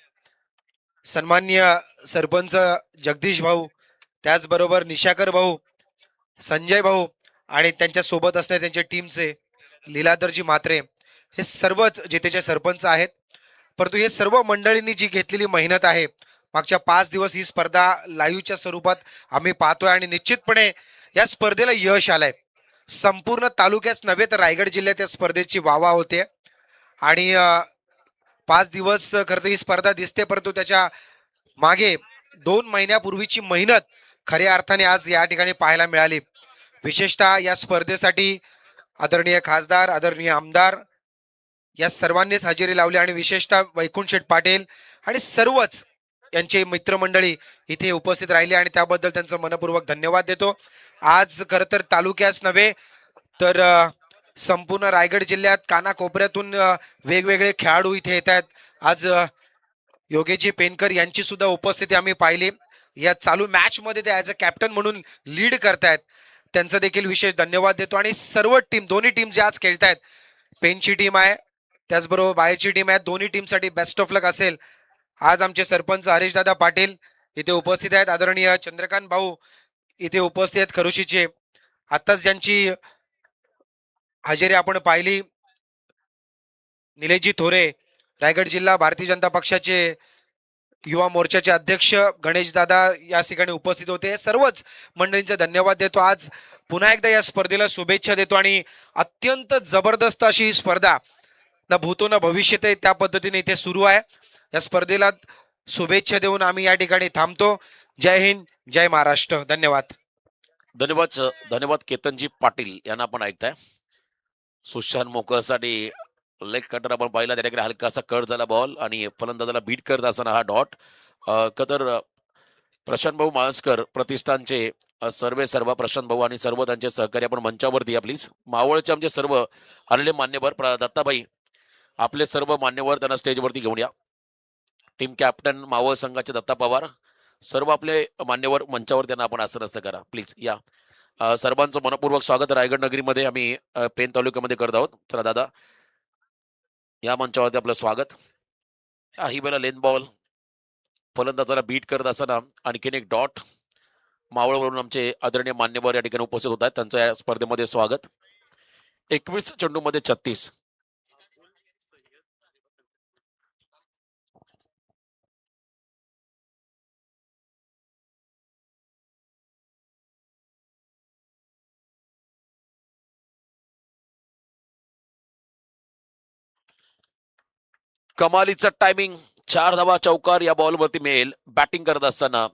[SPEAKER 6] सन्मान्य सरपंच जगदीश भाऊ, त्याचबरोबर निशाकर भाऊ, संजय भाऊ आणि त्यांच्या सोबत असणारे त्यांच्या टीमचे लीलाधरजी म्हात्रे, हे सर्वच जिथेचे सरपंच आहेत. परंतु हे सर्व मंडळींनी जी घेतलेली मेहनत आहे, मागच्या 5 दिवस ही स्पर्धा लाईव्हच्या स्वरूपात आम्ही पाहतोय आणि निश्चितपणे या स्पर्धेला यश आलंय. संपूर्ण तालुक्याच नव्हे तर रायगड जिल्ह्यात या स्पर्धेची वावा होते आणि 5 दिवस खरं तर ही स्पर्धा दिसते, परंतु त्याच्या मागे 2 महिन्यापूर्वीची मेहनत खऱ्या अर्थाने आज या ठिकाणी पाहायला मिळाली. विशेषतः या स्पर्धेसाठी आदरणीय खासदार, आदरणीय आमदार या सर्वांनीच हजेरी लावली आणि विशेषतः वैकुंठ शेठ पाटील आणि सर्वच यांचे मित्रमंडळी इथे उपस्थित राहिले आणि त्याबद्दल त्यांचं मनपूर्वक धन्यवाद देतो. आज खरं तर तालुक्याच नव्हे तर संपूर्ण रायगड जिल्ह्यात कानाकोपऱ्यातून वेगवेगळे खेळाडू इथे येत आहेत. आज योगेशजी पेनकर यांची सुद्धा उपस्थिती आम्ही पाहिली. या चालू मॅच मध्ये ते ऍज अ कॅप्टन म्हणून लीड करतायत, त्यांचा देखील विशेष धन्यवाद देतो. आणि सर्व टीम, दोन्ही टीम जे आज खेळतायत, पेनची टीम आहे त्याचबरोबर बाहेरची टीम आहे, दोन्ही टीमसाठी बेस्ट ऑफ लक असेल. आज आमचे सरपंच हरीशदादा पाटील इथे उपस्थित आहेत, आदरणीय चंद्रकांत भाऊ इथे उपस्थित आहेत खरुशीचे. आताच ज्यांची हजेरी आपण पाहिली, निलेशजी थोरे, रायगड जिल्हा भारतीय जनता पक्षाचे युवा मोर्चाचे अध्यक्ष गणेश दादा या ठिकाणी उपस्थित होते. सर्वच मंडळींचे धन्यवाद देतो. आज पुन्हा एकदा या स्पर्धेला शुभेच्छा देतो आणि अत्यंत जबरदस्त अशी ही स्पर्धा ना भूतो ना भविष्यत आहे त्या पद्धतीने इथे सुरू आहे. या स्पर्धेला शुभेच्छा देऊन आम्ही या ठिकाणी थांबतो. जय हिंद, जय महाराष्ट्र. धन्यवाद.
[SPEAKER 3] धन्यवाद केतनजी पाटील यांना आपण ऐकताय. सुशांत मोकळसाठी लेग कटर आपण पाहिला, त्याच्याकडे हलकासा कट झाला बॉल आणि फलंदाजाला बीट करत असताना हा डॉट. कतर प्रशांत भाऊ माळसकर प्रतिष्ठानचे सर्वे सर्व प्रशांत भाऊ आणि सर्व त्यांचे सहकारी आपण मंचावरती या प्लीज. मावळचे आमचे सर्व आलेले मान्यवर दत्ताबाई आपले सर्व मान्यवर त्यांना स्टेजवरती घेऊन या. टीम कॅप्टन मावळ संघाचे दत्ता पवार सर्व आपले मान्यवर मंचावर त्यांना आपण आसनस्थ करा प्लीज या. सर्वांचं मनपूर्वक स्वागत रायगड नगरीमध्ये आम्ही पेन तालुक्यामध्ये करत आहोत. चला दादा या मंचावरती आपलं स्वागत. ही बेला लेन बॉल फलंदाजाला बीट करत असताना आणखीन एक डॉट मावळवरून आमचे आदरणीय मान्यवर या ठिकाणी उपस्थित होत आहेत. त्यांचं या स्पर्धेमध्ये स्वागत. 21 चेंडूमध्ये 36. कमालीचा टायमिंग 4 धावा चौकार या बॉलवरती मिळेल. बॅटिंग करत असताना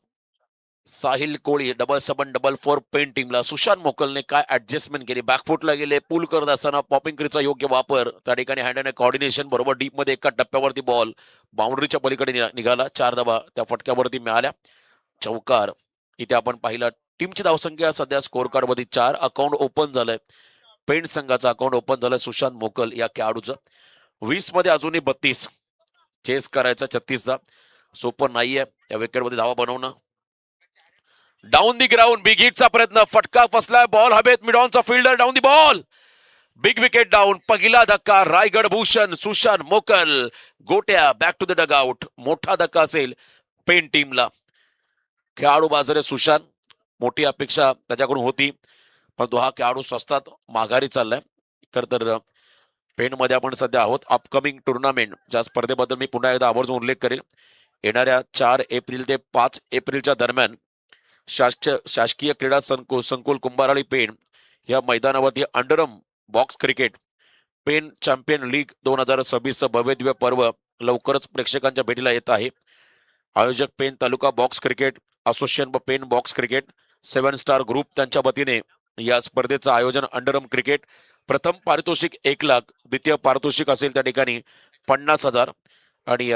[SPEAKER 3] साहिल कोळी डबल 7 डबल 4 पेन टीमला. सुशांत मोकलने काय ऍडजस्टमेंट केली. बॅकफुटला गेले. पुल करत असताना पॉपिंग क्रीजचा योग्य वापर. त्या ठिकाणी हँड अँड कॉर्डिनेशन बरोबर डीप मध्ये एका टप्प्यावरती बॉल बाउंड्रीच्या पलीकडे निघाला. 4 धावा त्या फटक्यावरती मिळाल्या. चौकार इथे आपण पाहिलं. टीमची धावसंख्या सध्या स्कोर कार्ड वरती 4. अकाउंट ओपन झालंय. पेंट संघाचं अकाउंट ओपन झालंय सुशांत मोकल या खेळाडूचं. 20 मध्ये अजूनही 32 चेस करायचा 36चा. सोपं नाहीये या विकेटमध्ये धावा बनवणं. डाऊन दी ग्राउंड बिग हिटचा प्रयत्न. फटका फसलाय. बॉल हवेत. मिड ऑनचा fielder down the ball. Big wicket down. पहिला धक्का Raigad Bhushan Sushant Mokal. Gotya back to the dugout. मोठा धक्का असेल पेन टीमला. खेळाडू बाजारे सुशांत. मोठी अपेक्षा त्याच्याकडून होती परंतु हा खेळाडू स्वस्तात माघारी चाललाय. खरं तर पेनमध्ये आपण सध्या आहोत. अपकमिंग टुर्नामेंट ज्या स्पर्धेबद्दल मी पुन्हा एकदा आवर्जून उल्लेख करेल. येणाऱ्या 4 एप्रिल ते 5 एप्रिलच्या दरम्यान शासकीय क्रीडा संकुल कुंभाराळी पेण या मैदानावरती underarm box cricket Pen champion league 2026 भव्यदिव्य पर्व लवकरच प्रेक्षकांच्या भेटीला येत आहे. आयोजक Pen taluka box cricket association व Pen box cricket 7 star group त्यांच्या वतीने या स्पर्धेचं आयोजन. Underarm cricket. प्रथम पारितोषिक 1 लाख. द्वितीय पारितोषिक असेल त्या ठिकाणी 50,000 आणि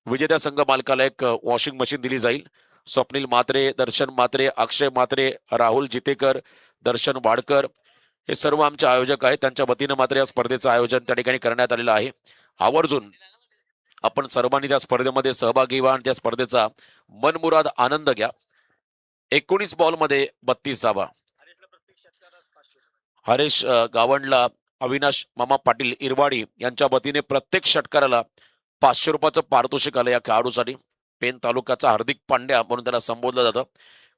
[SPEAKER 3] विजेत्या संघ मालकाला एक वॉशिंग मशीन दिली जाईल. स्वप्नील म्हात्रे, दर्शन म्हात्रे, अक्षय म्हात्रे, राहुल जितेकर, दर्शन वाडकर हे सर्व आमचे आयोजक आहेत. त्यांच्या वतीनं मात्र या स्पर्धेचं आयोजन त्या ठिकाणी करण्यात आलेलं आहे. आवर्जून आपण सर्वांनी त्या स्पर्धेमध्ये सहभागी व्हा आणि त्या स्पर्धेचा मनमुराद आनंद घ्या. 19 बॉलमध्ये 32 धावा. हरेश गावंडला, अविनाश मामा पाटील इरवाडी यांच्या वतीने प्रत्येक षटकाराला 500 रुपयाचं पारितोषिक आलं या खेळाडूसाठी. पेन तालुक्याचा हार्दिक पांड्या म्हणून त्याला संबोधलं जातं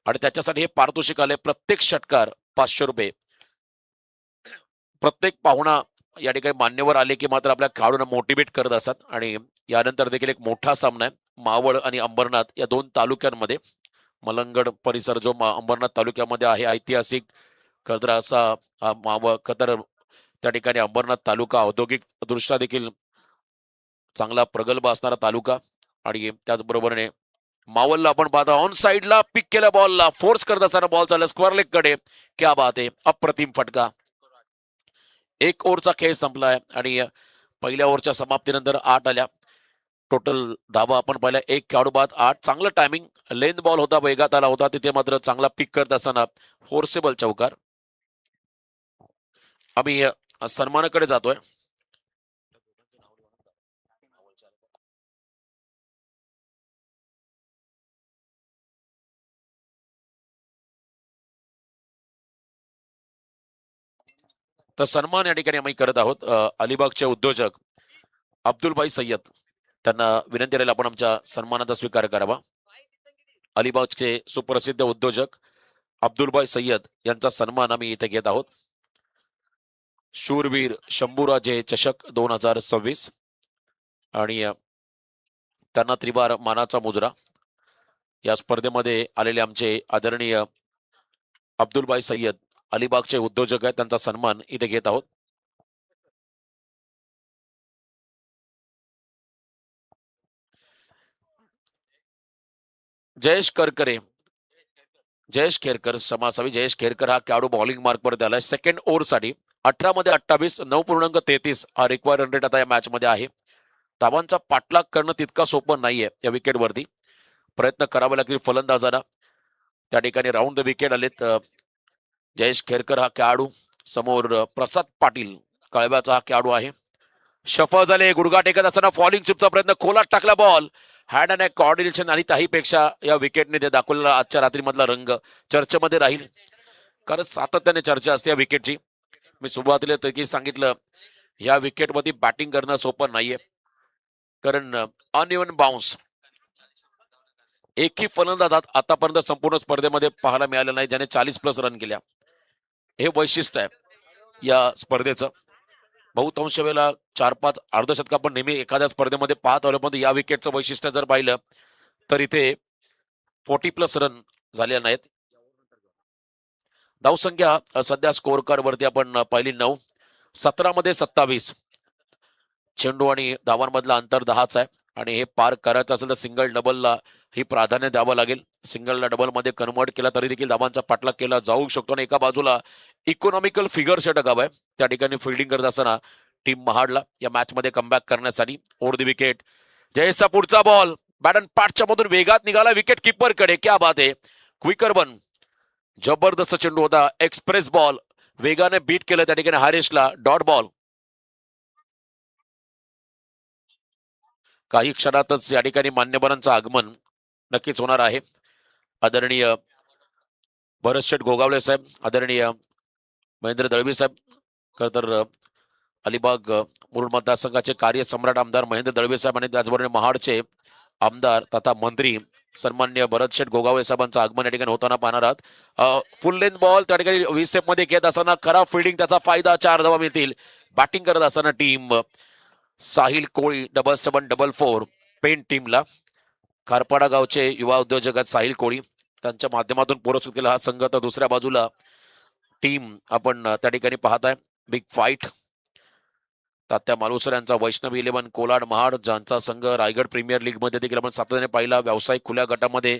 [SPEAKER 3] आणि त्याच्यासाठी हे पारितोषिक आले. प्रत्येक षटकार 500 रुपये. प्रत्येक पाहुणा या ठिकाणी मान्यवर आले की मात्र आपल्या खेळाडूंना मोटिवेट करत असतात आणि यानंतर देखील एक मोठा सामना आहे मावळ आणि अंबरनाथ या 2 तालुक्यांमध्ये. मलंगड परिसर जो अंबरनाथ तालुक्यामध्ये आहे ऐतिहासिक खतर असा खतर त्या ठिकाणी अंबरनाथ तालुका औद्योगिक दृष्ट्या देखील चांगला प्रगल्भ असणारा तालुका आणि त्याचबरोबरने मावलला आपण पाहता ऑन साइडला पिक केल्या बॉलला फोर्स करत असताना बॉल चालला स्क्वेअर लेग कडे. क्या बात आहे. अप्रतिम फटका. 1 ओव्हरचा खेळ संपलाय आणि पहिल्या ओव्हरच्या समाप्तीनंतर 8 आल्या. टोटल धावा आपण पाहिल्या 1 खेळाडू बाद 8. चांगलं टायमिंग. लेंथ बॉल होता. वेगात आला होता. तिथे मात्र चांगला पिक करत असताना फोर्सेबल चौकार. आम्ही सन्मानाकडे जातोय. तर सन्मान या ठिकाणी आम्ही करत आहोत अलिबागचे उद्योजक अब्दुलभाई सय्यद. त्यांना विनंती राहील आपण आमच्या सन्मानाचा स्वीकार करावा. अलिबागचे सुप्रसिद्ध उद्योजक अब्दुलभाई सय्यद यांचा सन्मान आम्ही इथे घेत आहोत. शूरवीर शंभूराजे चषक 2026 आणि त्यांना त्रिवार मानाचा मुजरा. या स्पर्धेमध्ये आलेले आमचे आदरणीय अब्दुलभाई सय्यद अलिबागचे उद्योजक आहेत. त्यांचा सन्मान इथे घेत आहोत. जयेश करकरे. जयेश खेरकर समासावी. जयेश खेरकर हा खेळाडू बॉलिंग मार्क वर आलाय सेकंड ओव्हर साठी. 18 मध्ये 28 9.33 हा रिक्वायर रन रेट आता या मॅच मध्ये आहे. धावांचा पाठलाग करणं तितका सोपं नाहीये या विकेटवरती प्रयत्न करावे लागतील फलंदाजांना. त्या ठिकाणी राऊंड द विकेट आलेत. जयेश खेरकर हा खेळाडू, समोर प्रसाद पाटील कळव्याचा हा खेळाडू आहे. शफल झाले, गुडघा टेकत असताना फॉलिंग चिपचा प्रयत्न, खोलात टाकला बॉल. हँड अँड कॉर्डिनेशन आणि त्याहीपेक्षा या विकेटने ते दाखवलेला आजच्या रात्रीमधला रंग चर्चेमध्ये राहील, कारण सातत्याने चर्चा असते या विकेटची. मी सुरुवातीला तरी सांगितलं, या विकेटवरती बॅटिंग करणं सोपं नाहीये, कारण अनइव्हन बाउन्स एकही फलंदाज आतापर्यंत संपूर्ण स्पर्धेमध्ये पाहायला मिळालं नाही ज्याने 40+ रन केल्या. हे वैशिष्ट्य आहे या स्पर्धेचं. बहुतांश वेळेला 4-5 अर्धशतक आपण नेहमी एखाद्या स्पर्धेमध्ये पाहत आलो, पण या विकेटचं वैशिष्ट्य जर पाहिलं तर इथे 40+ रन झाले नाहीत. धावसंख्या सध्या स्कोअर कार्ड वरती आपण पाहिली 9, 17 मध्ये 27. चेंडू आणि धावांमधला अंतर 10च आहे, आणि हे पार करायचं असेल तर सिंगल डबलला ही प्राधान्य द्यावं लागेल. सिंगलला डबल मध्ये कन्वर्ट केला तरी देखील धावांचा पाठलाग केला जाऊ शकतो. आणि एका बाजूला इकॉनॉमिकल फिगर षटक हवं आहे, त्या ठिकाणी फिल्डिंग करत असताना टीम महाडला या मॅच मध्ये कमबॅक करण्यासाठी. ओव्हर द विकेट, जयेशचा पुढचा बॉल बॅट अँड पाठच्या मधून वेगात निघाला विकेट किपर कडे. क्या बात आहे, क्विकर वन, जबरदस्त चेंडू होता, एक्सप्रेस बॉल, वेगाने बीट केलं त्या ठिकाणी हरीशला. Dot ball. काही क्षणातच या ठिकाणी मान्यवरांचं आगमन नक्कीच होणार आहे. आदरणीय भरत शेठ गोगावले साहेब, आदरणीय महेंद्र दळवी साहेब, खरं तर अलिबाग मुरुड मतदारसंघाचे कार्यसम्राट आमदार महेंद्र दळवे साहेब आणि त्याचबरोबर महाडचे आमदार तथा मंत्री सन्मान्य भरत शेठ गोगावले साहेबांचं आगमन या ठिकाणी होताना पाहणार आहात. फुल लेंथ बॉल त्या ठिकाणी 20 स्टेप मध्ये घेत असताना खराब फिल्डिंग, त्याचा फायदा, 4 धावा मिळतील. बॅटिंग करत असताना टीम साहिल कोळी 7744 पेन टीमला. खारपाडा गावचे युवा उद्योजक आहेत साहिल कोळी, त्यांच्या माध्यमातून पुरस्कृत केला हा संघ. तर दुसऱ्या बाजूला टीम आपण त्या ठिकाणी पाहताय बिग फाईट, तात्या मालुसर यांचा वैष्णवी 11 कोलाड महाड, ज्यांचा संघ रायगड प्रीमियर लीग मध्ये देखील आपण सातत्याने पाहिला. व्यावसायिक खुल्या गटामध्ये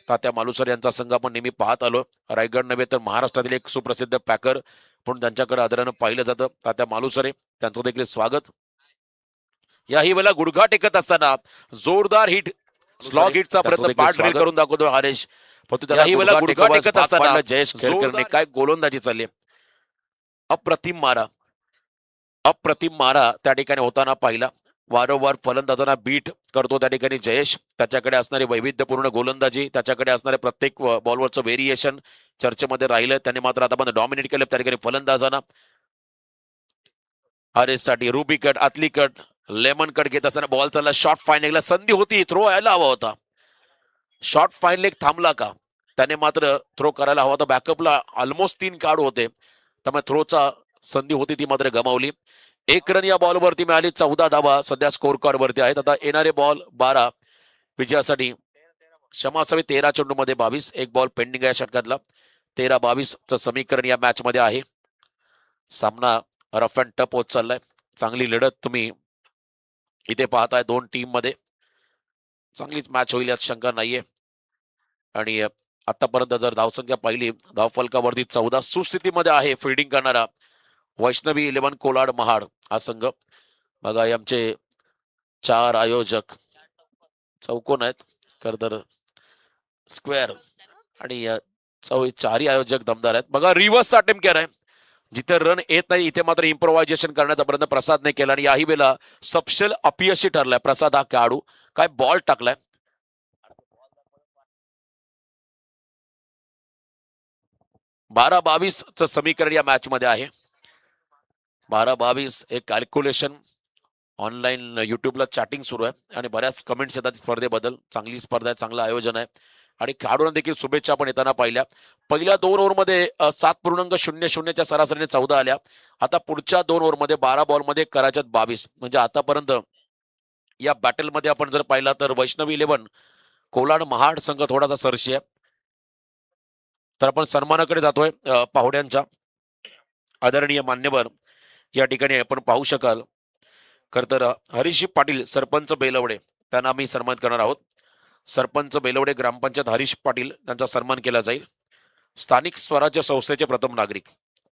[SPEAKER 3] तात्या मालुसर यांचा संघ आपण नेहमी पाहत आलो. रायगड नव्हे तर महाराष्ट्रातील एक सुप्रसिद्ध पॅकर म्हणून त्यांच्याकडे आदरानं पाहिलं जातं. तात्या मालुसरे, त्यांचं देखील स्वागत. याही वेळेला गुडघा टेकत असताना जोरदार हिट, स्लॉग हिटचा प्रयत्न बॅट ड्रिल करून दाखवतो हरेश. याही वेळेला गुडघा टेकत असताना जयेश खेरकरने काय गोलंदाजी चालली, अप्रतिम मारा, अप्रतिम मारा त्या ठिकाणी होताना पाहिला. वारंवार फलंदाजांना बीट करतो त्या ठिकाणी जयेश. त्याच्याकडे असणारी वैविध्यपूर्ण गोलंदाजी, त्याच्याकडे असणारे प्रत्येक बॉलवरचं व्हेरिएशन चर्चेमध्ये राहिलं. त्याने मात्र आता डॉमिनेट केलं त्या ठिकाणी फलंदाजांना. हरेश साठी रुबी कट, आतली कट, लेमन कट घेत असताना बॉल चालला, शॉर्ट फाईन लेगला संधी होती, थ्रो यायला हवा होता. शॉर्ट फाईन लेग थांबला का, त्याने मात्र थ्रो करायला हवा होता. बॅकअपला ऑलमोस्ट 3 काढू होते, त्यामुळे थ्रोचा संधी होती ती मात्र गमावली. 1 रन या बॉलवरती मिळाली. 14 धावा सध्या स्कोर कार्ड वरती आहेत. आता येणारे बॉल 12 विजयासाठी क्षमा असावी. 13 चेंडू मध्ये 22, एक बॉल पेंडिंग आहे षटकातला. 13-22 चं समीकरण या मॅच मध्ये आहे. सामना रफ अँड टफ होत चाललाय. चांगली लढत तुम्ही इथे पाहताय. 2 टीम मध्ये चांगलीच मॅच होईल यात शंका नाहीये. आणि आतापर्यंत जर धावसंख्या पाहिली, धावफलकावरती 14, सुस्थितीमध्ये आहे फिल्डिंग करणारा वैष्णवी 11 कोलाड महाड हा संघ. बघा आमचे 4 आयोजक चौकोन आहेत, खर तर स्क्वेअर, आणि 4ही आयोजक दमदार आहेत. बघा रिव्हर्सचा अटेम्प्ट केलाय, जिथे रन येत नाही इथे मात्र इम्प्रोव्हायझेशन करण्याचा प्रयत्न प्रसादने केला, आणि याही वेळेला सपशेल अपयशी ठरलाय प्रसाद हा खेळाडू. काय बॉल टाकलाय. 12-22 चं समीकरण या मॅच मध्ये आहे. 12-22 एक कॅल्क्युलेशन. ऑनलाईन युट्यूबला चॅटिंग सुरू आहे आणि बऱ्याच कमेंट्स येतात स्पर्धेबद्दल. चांगली स्पर्धा आहे, चांगलं आयोजन आहे, आणि खेळाडूंना देखील शुभेच्छा पण येताना पाहिल्या. पहिल्या 2 ओव्हरमध्ये 7.00 च्या सरासरीने 14 आल्या. आता पुढच्या 2 ओव्हरमध्ये 12 बॉलमध्ये करायच्यात 22. म्हणजे आतापर्यंत या बॅटलमध्ये आपण जर पाहिला तर वैष्णवी 11 कोलाड महाड संघ थोडासा सरशी आहे. तर आपण सन्मानाकडे जातोय पाहुण्यांच्या. आदरणीय मान्यवर या ठिकाणी आपण पाहू शकाल. खर तर हरीश पाटील सरपंच बेलवडे त्यांना आम्ही सन्मानित करणार आहोत. सरपंच बेलवडे ग्रामपंचायत हरीश पाटील यांचा सन्मान केला जाईल. स्थानिक स्वराज्य संस्थेचे प्रथम नागरिक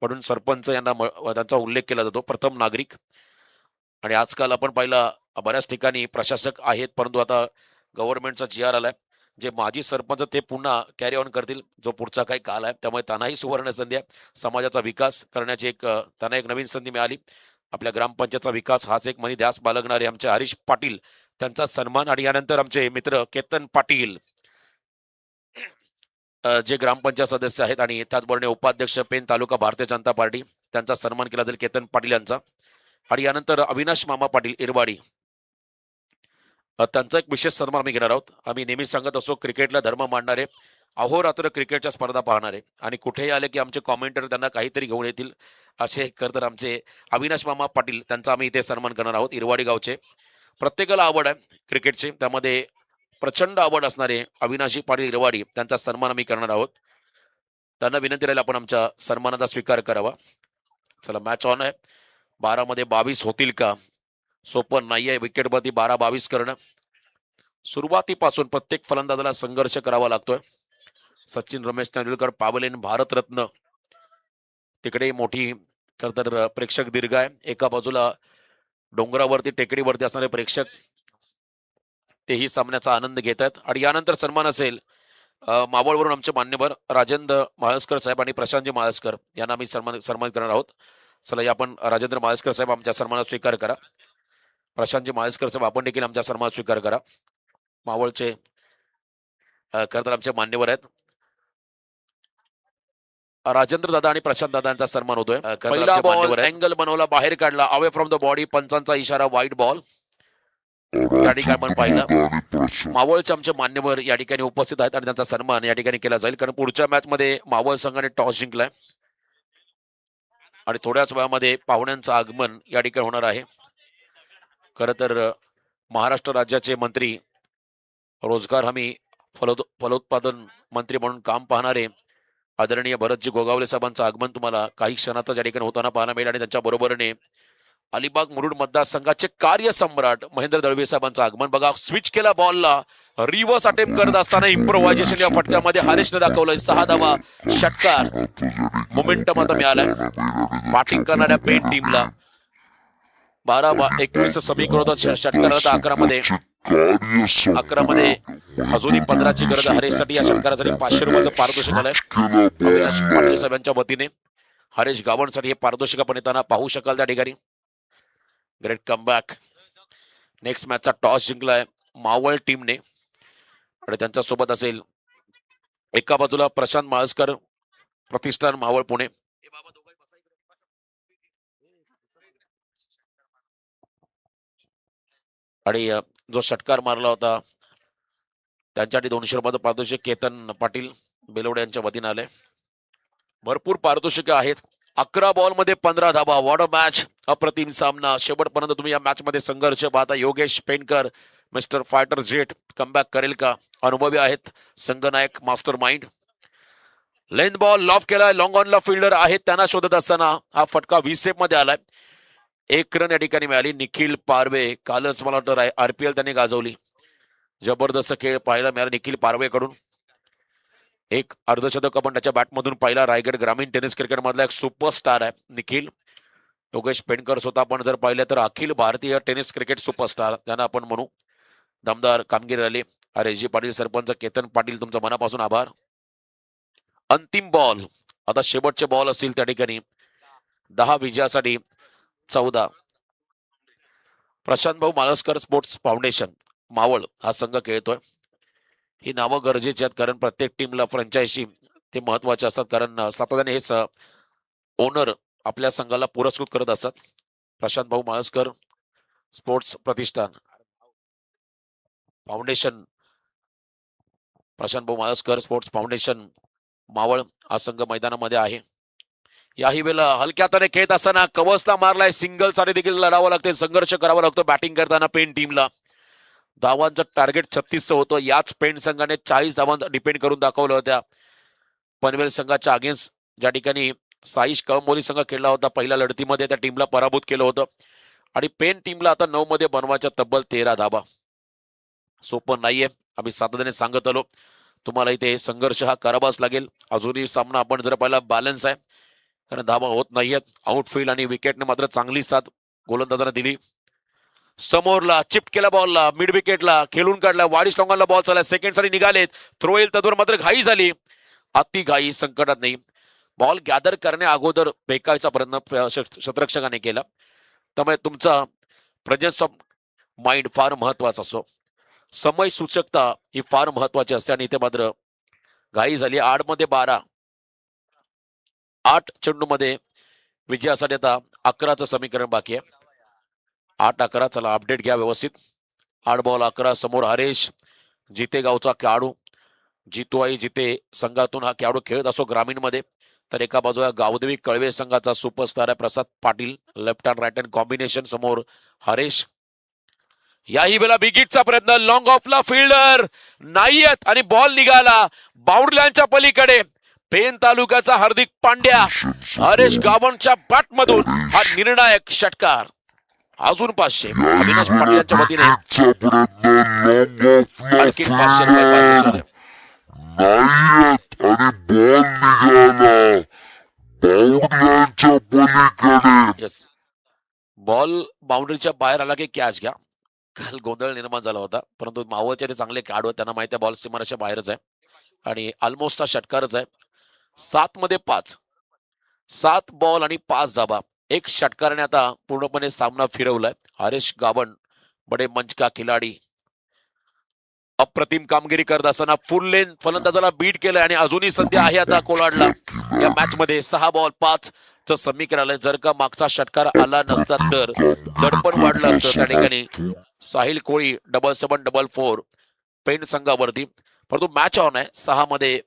[SPEAKER 3] म्हणून सरपंच यांना त्यांचा उल्लेख केला जातो, प्रथम नागरिक. आणि आजकाल आपण पाहिला बऱ्याच ठिकाणी प्रशासक आहेत, परंतु आता गव्हर्नमेंटचा GR आलाय. जे माजी सरपंच ते पुन्हा कॅरी ऑन करतील जो पुढचा काही काल आहे. त्यामुळे त्यांनाही सुवर्ण संधी आहे. समाजाचा विकास करण्याची त्यांना एक नवीन संधी मिळाली. आपल्या ग्रामपंचायतचा विकास हाच एक मनी ध्यास बाळगणारे आमचे हरीश पाटील त्यांचा सन्मान, आणि यानंतर आमचे मित्र केतन पाटील जे ग्रामपंचायत सदस्य आहेत आणि त्याचबरोबर उपाध्यक्ष पेन तालुका भारतीय जनता पार्टी त्यांचा सन्मान केला जाईल केतन पाटील यांचा. आणि यानंतर अविनाश मामा पाटील इरवाडी त्यांचा एक विशेष सन्मान आम्ही घेणार आहोत. आम्ही नेहमी सांगत असो क्रिकेटला धर्म मांडणारे, अहोरात्र क्रिकेटच्या स्पर्धा पाहणारे आणि कुठेही आले की आमचे कॉमेंटर त्यांना काहीतरी घेऊन येतील असे तर आमचे अविनाश मामा पाटील त्यांचा आम्ही इथे सन्मान करणार आहोत. इरवाडी गावचे प्रत्येकाला आवड आहे क्रिकेटची, त्यामध्ये प्रचंड आवड असणारे अविनाशी पाटील इरवाडी त्यांचा सन्मान आम्ही करणार आहोत. त्यांना विनंती राहील आपण आमच्या सन्मानाचा स्वीकार करावा. चला मॅच ऑन आहे. 12 मध्ये 22 होतील का? सोपं नाही आहे विकेटवरती 12-22 करणं. सुरुवातीपासून प्रत्येक फलंदाजाला संघर्ष करावा लागतोय. सचिन रमेश तेंडुलकर पावलेन भारतरत्न तिकडे मोठी खरतर प्रेक्षक दीर्घ आहे. एका बाजूला डोंगरावरती टेकडीवरती असणारे प्रेक्षक तेही सामन्याचा आनंद घेत आहेत. आणि यानंतर सन्मान असेल मावळवरून आमचे मान्यवर राजेंद्र माळसकर साहेब आणि प्रशांतजी माळसकर यांना आम्ही सन्मानित करणार आहोत. चला या आपण राजेंद्र माळसकर साहेब आमच्या सन्मानात स्वीकार करा. प्रशांतजी माळसकर साहेब आपण देखील आमच्या सन्मानात स्वीकार करा. मावळचे खरं तर आमचे मान्यवर आहेत. राजेंद्र दादा आणि प्रशांत दादा यांचा सन्मान होतोय. पहिला बॉल अँगल बनवला, बाहेर काढला, अवे फ्रॉम द बॉडी. पंचांचा इशारा वाईट बॉल या ठिकाणी आपण पाहिलं. मावळचे आमचे मान्यवर या ठिकाणी उपस्थित आहेत आणि त्यांचा सन्मान या ठिकाणी केला जाईल, कारण पुढच्या मॅच मध्ये मावळ संघाने टॉस जिंकलाय आणि थोड्याच वेळामध्ये पाहुण्यांचं आगमन या ठिकाणी होणार आहे. खरं तर महाराष्ट्र राज्याचे मंत्री, रोजगार हमी फलोत्पादन मंत्री म्हणून काम पाहणारे आदरणीय भरतजी गोगावले साहेबांचं आगमन तुम्हाला काही क्षणातच या ठिकाणी होताना पाहायला मिळेल. आणि त्यांच्या बरोबरीने अलिबाग मुरुड मतदारसंघाचे कार्यसम्राट महेंद्र दळवे साहेबांचं आगमन. बघा स्विच केला बॉलला, रिव्हर्स अटेम्प्ट करत असताना इम्प्रोव्हायझेशन या फटक्यामध्ये हरीशने दाखवलंय. 6 धावा, षटकार, मोमेंटम आता मिळालाय बॅटिंग करणाऱ्या पेन टीमला. 12-21 समीकरण होतं षटकारात. 11 मध्ये अजूनही 15ची गरज आहे हरेशसाठी. या षटकारासाठी 500 रुपयाचं पारितोषिक आलंय अविनाश पाटील साहेबांच्या वतीने. हरेश गावणसाठी हे पारितोषिक आपण येताना पाहू शकाल त्या ठिकाणी. Great comeback. नेक्स्ट मॅचचा टॉस जिंकलाय मावळ टीमने आणि त्यांच्या सोबत असेल एका बाजूला प्रशांत माळसकर प्रतिष्ठान मावळ पुणे, आणि जो षटकार मारला होता त्यांच्यासाठी 200 रुपयाचं पारितोषिक केतन पाटील बेलवडे यांच्या वतीने आले. भरपूर पारितोषिके आहेत. 11 बॉल मध्ये 15 धावा. वॉट अ मॅच, अप्रतिम सामना. शेवटपर्यंत तुम्ही या मॅच मध्ये संघर्ष पाहता. Yogesh Penkar mister fighter jet comeback करेल का? अनुभवी आहेत संघनायक master mind. Length ball loft केलाय, लॉंग ऑनला फिल्डर आहेत त्यांना शोधत असताना हा फटका व्हीसेप मध्ये आलाय. 1 रन या ठिकाणी मिळाली. निखिल पारवे, कालच मला वाटतं RPL त्यांनी गाजवली. जबरदस्त खेळ पाहायला मिळाला निखिल पारवेकडून. एक अर्धशतक आपण त्याच्या बॅटमधून पाहिला. रायगड ग्रामीण टेनिस क्रिकेट मधला एक सुपरस्टार आहे निखिल. योगेश पेणकर स्वतः आपण जर पाहिलं तर Akhil Bharatiya tennis cricket superstar त्यांना आपण म्हणू. दमदार कामगिरी झाली. हरेशजी पाटील, सरपंच केतन पाटील, तुमचं मनापासून आभार. अंतिम बॉल, आता शेवटचे बॉल असतील त्या ठिकाणी. 10 विजयासाठी 14. प्रशांत भाऊ माळसकर स्पोर्ट्स फाउंडेशन मावळ हा संघ खेळतोय. ही नावं गरजेची आहेत कारण प्रत्येक टीमला फ्रँचायझी ते महत्वाचे असतात, कारण सातत्याने हेच ओनर आपल्या संघाला पुरस्कृत करत असतात. प्रशांत भाऊ माळसकर स्पोर्ट्स प्रतिष्ठान फाउंडेशन, प्रशांत भाऊ माळसकर स्पोर्ट्स फाउंडेशन मावळ हा संघ मैदानामध्ये आहे. याही वेळेला हलक्या हाताने खेळत असताना कवचला मारलाय. सिंगल साठी देखील लढावं लागते, संघर्ष करावा लागतो बॅटिंग करताना पेन टीमला. धावांचं टार्गेट 36चं होतं. याच पेन संघाने 40 धावांचा डिपेंड करून दाखवलं होत्या पनवेल संघाच्या अगेन्स्ट, ज्या ठिकाणी साईश कळंबोली संघ खेळला होता. पहिल्या लढतीमध्ये त्या टीमला पराभूत केलं होतं आणि पेन टीमला आता 9 मध्ये बनवायच्या तब्बल 13 धावा. सोपं नाहीये, आम्ही सातत्याने सांगत आलो तुम्हाला. इथे संघर्ष हा करावाच लागेल. अजूनही सामना आपण जर पाहिला बॅलन्स आहे, कारण धावा होत नाहीयेत. आउटफील्ड आणि विकेटने मात्र चांगली साथ गोलंदाजांना दिली. समोरला चिप्ट केला बॉलला, मिड विकेटला खेळून काढला, वाडीस लॉंगाला बॉल चालला, सेकंड साठी निघालेत, थ्रो येईल तद्वर मात्र घाई झाली, अति घाई संकटात नाही. बॉल गॅदर करण्या अगोदर फेकायचा प्रयत्न क्षेत्ररक्षकाने केला. त्यामुळे तुमचा प्रेझेन्स ऑफ माइंड फार महत्वाचा असतो, समय सूचकता ही फार महत्वाची असते. आणि इथे मात्र घाई झाली. 8 मध्ये 12, 8 चेंडू मध्ये विजयासाठी आता 11चं समीकरण बाकी आहे. 8-11. चला अपडेट घ्या व्यवस्थित. 8 बॉल 11. समोर हरेश, जिते गावचा खेळाडू, जितू आई जिते संघातून हा खेळाडू खेळत असो ग्रामीण मध्ये, तर एका बाजूला गावदेवी कळवे संघाचा सुपरस्टार आहे Prasad Patil, left hand right hand combination. समोर हरेश. याही वेळेला बिगिटचा प्रयत्न, लॉंग ऑफला फिल्डर नाहीयेत आणि बॉल निघाला बाउंड्री लाईनच्या पलीकडे. पेन तालुक्याचा हार्दिक पांड्या हरेश गावणच्या बॅट मधून हा निर्णायक षटकार. अजून 500 अविनाश पाटील यांच्या वतीने आणखी 500 रुपये पारितोषिक झाले. येस, बॉल बाउंड्रीच्या बाहेर आला की कॅच घ्या. काल गोंधळ निर्माण झाला होता, परंतु मावळचे ते चांगले खेळाडू आहेत, त्यांना माहिती आहे बॉल सीमारेषेच्या बाहेरच आहे आणि ऑलमोस्ट हा षटकारच आहे. 7 मध्ये 5, 7 बॉल आणि 5 धाबा. एक षटकाराने आता पूर्णपणे सामना फिरवलाय. हरेश गावण बडे मंच का खिलाडी, अप्रतिम कामगिरी करत असताना फुल लेन फलंदाजाला बीट केलंय आणि अजूनही सध्या आहे आता कोलाडला या मॅच मध्ये. 6 बॉल 5 चं समीकरण आलंय. जर का मागचा षटकार आला नसता तर दडपण वाढलं असतं. त्या ठिकाणी साहिल कोळी 7744 पेन संघावरती, परंतु मॅच ऑन आहे. 6 मध्ये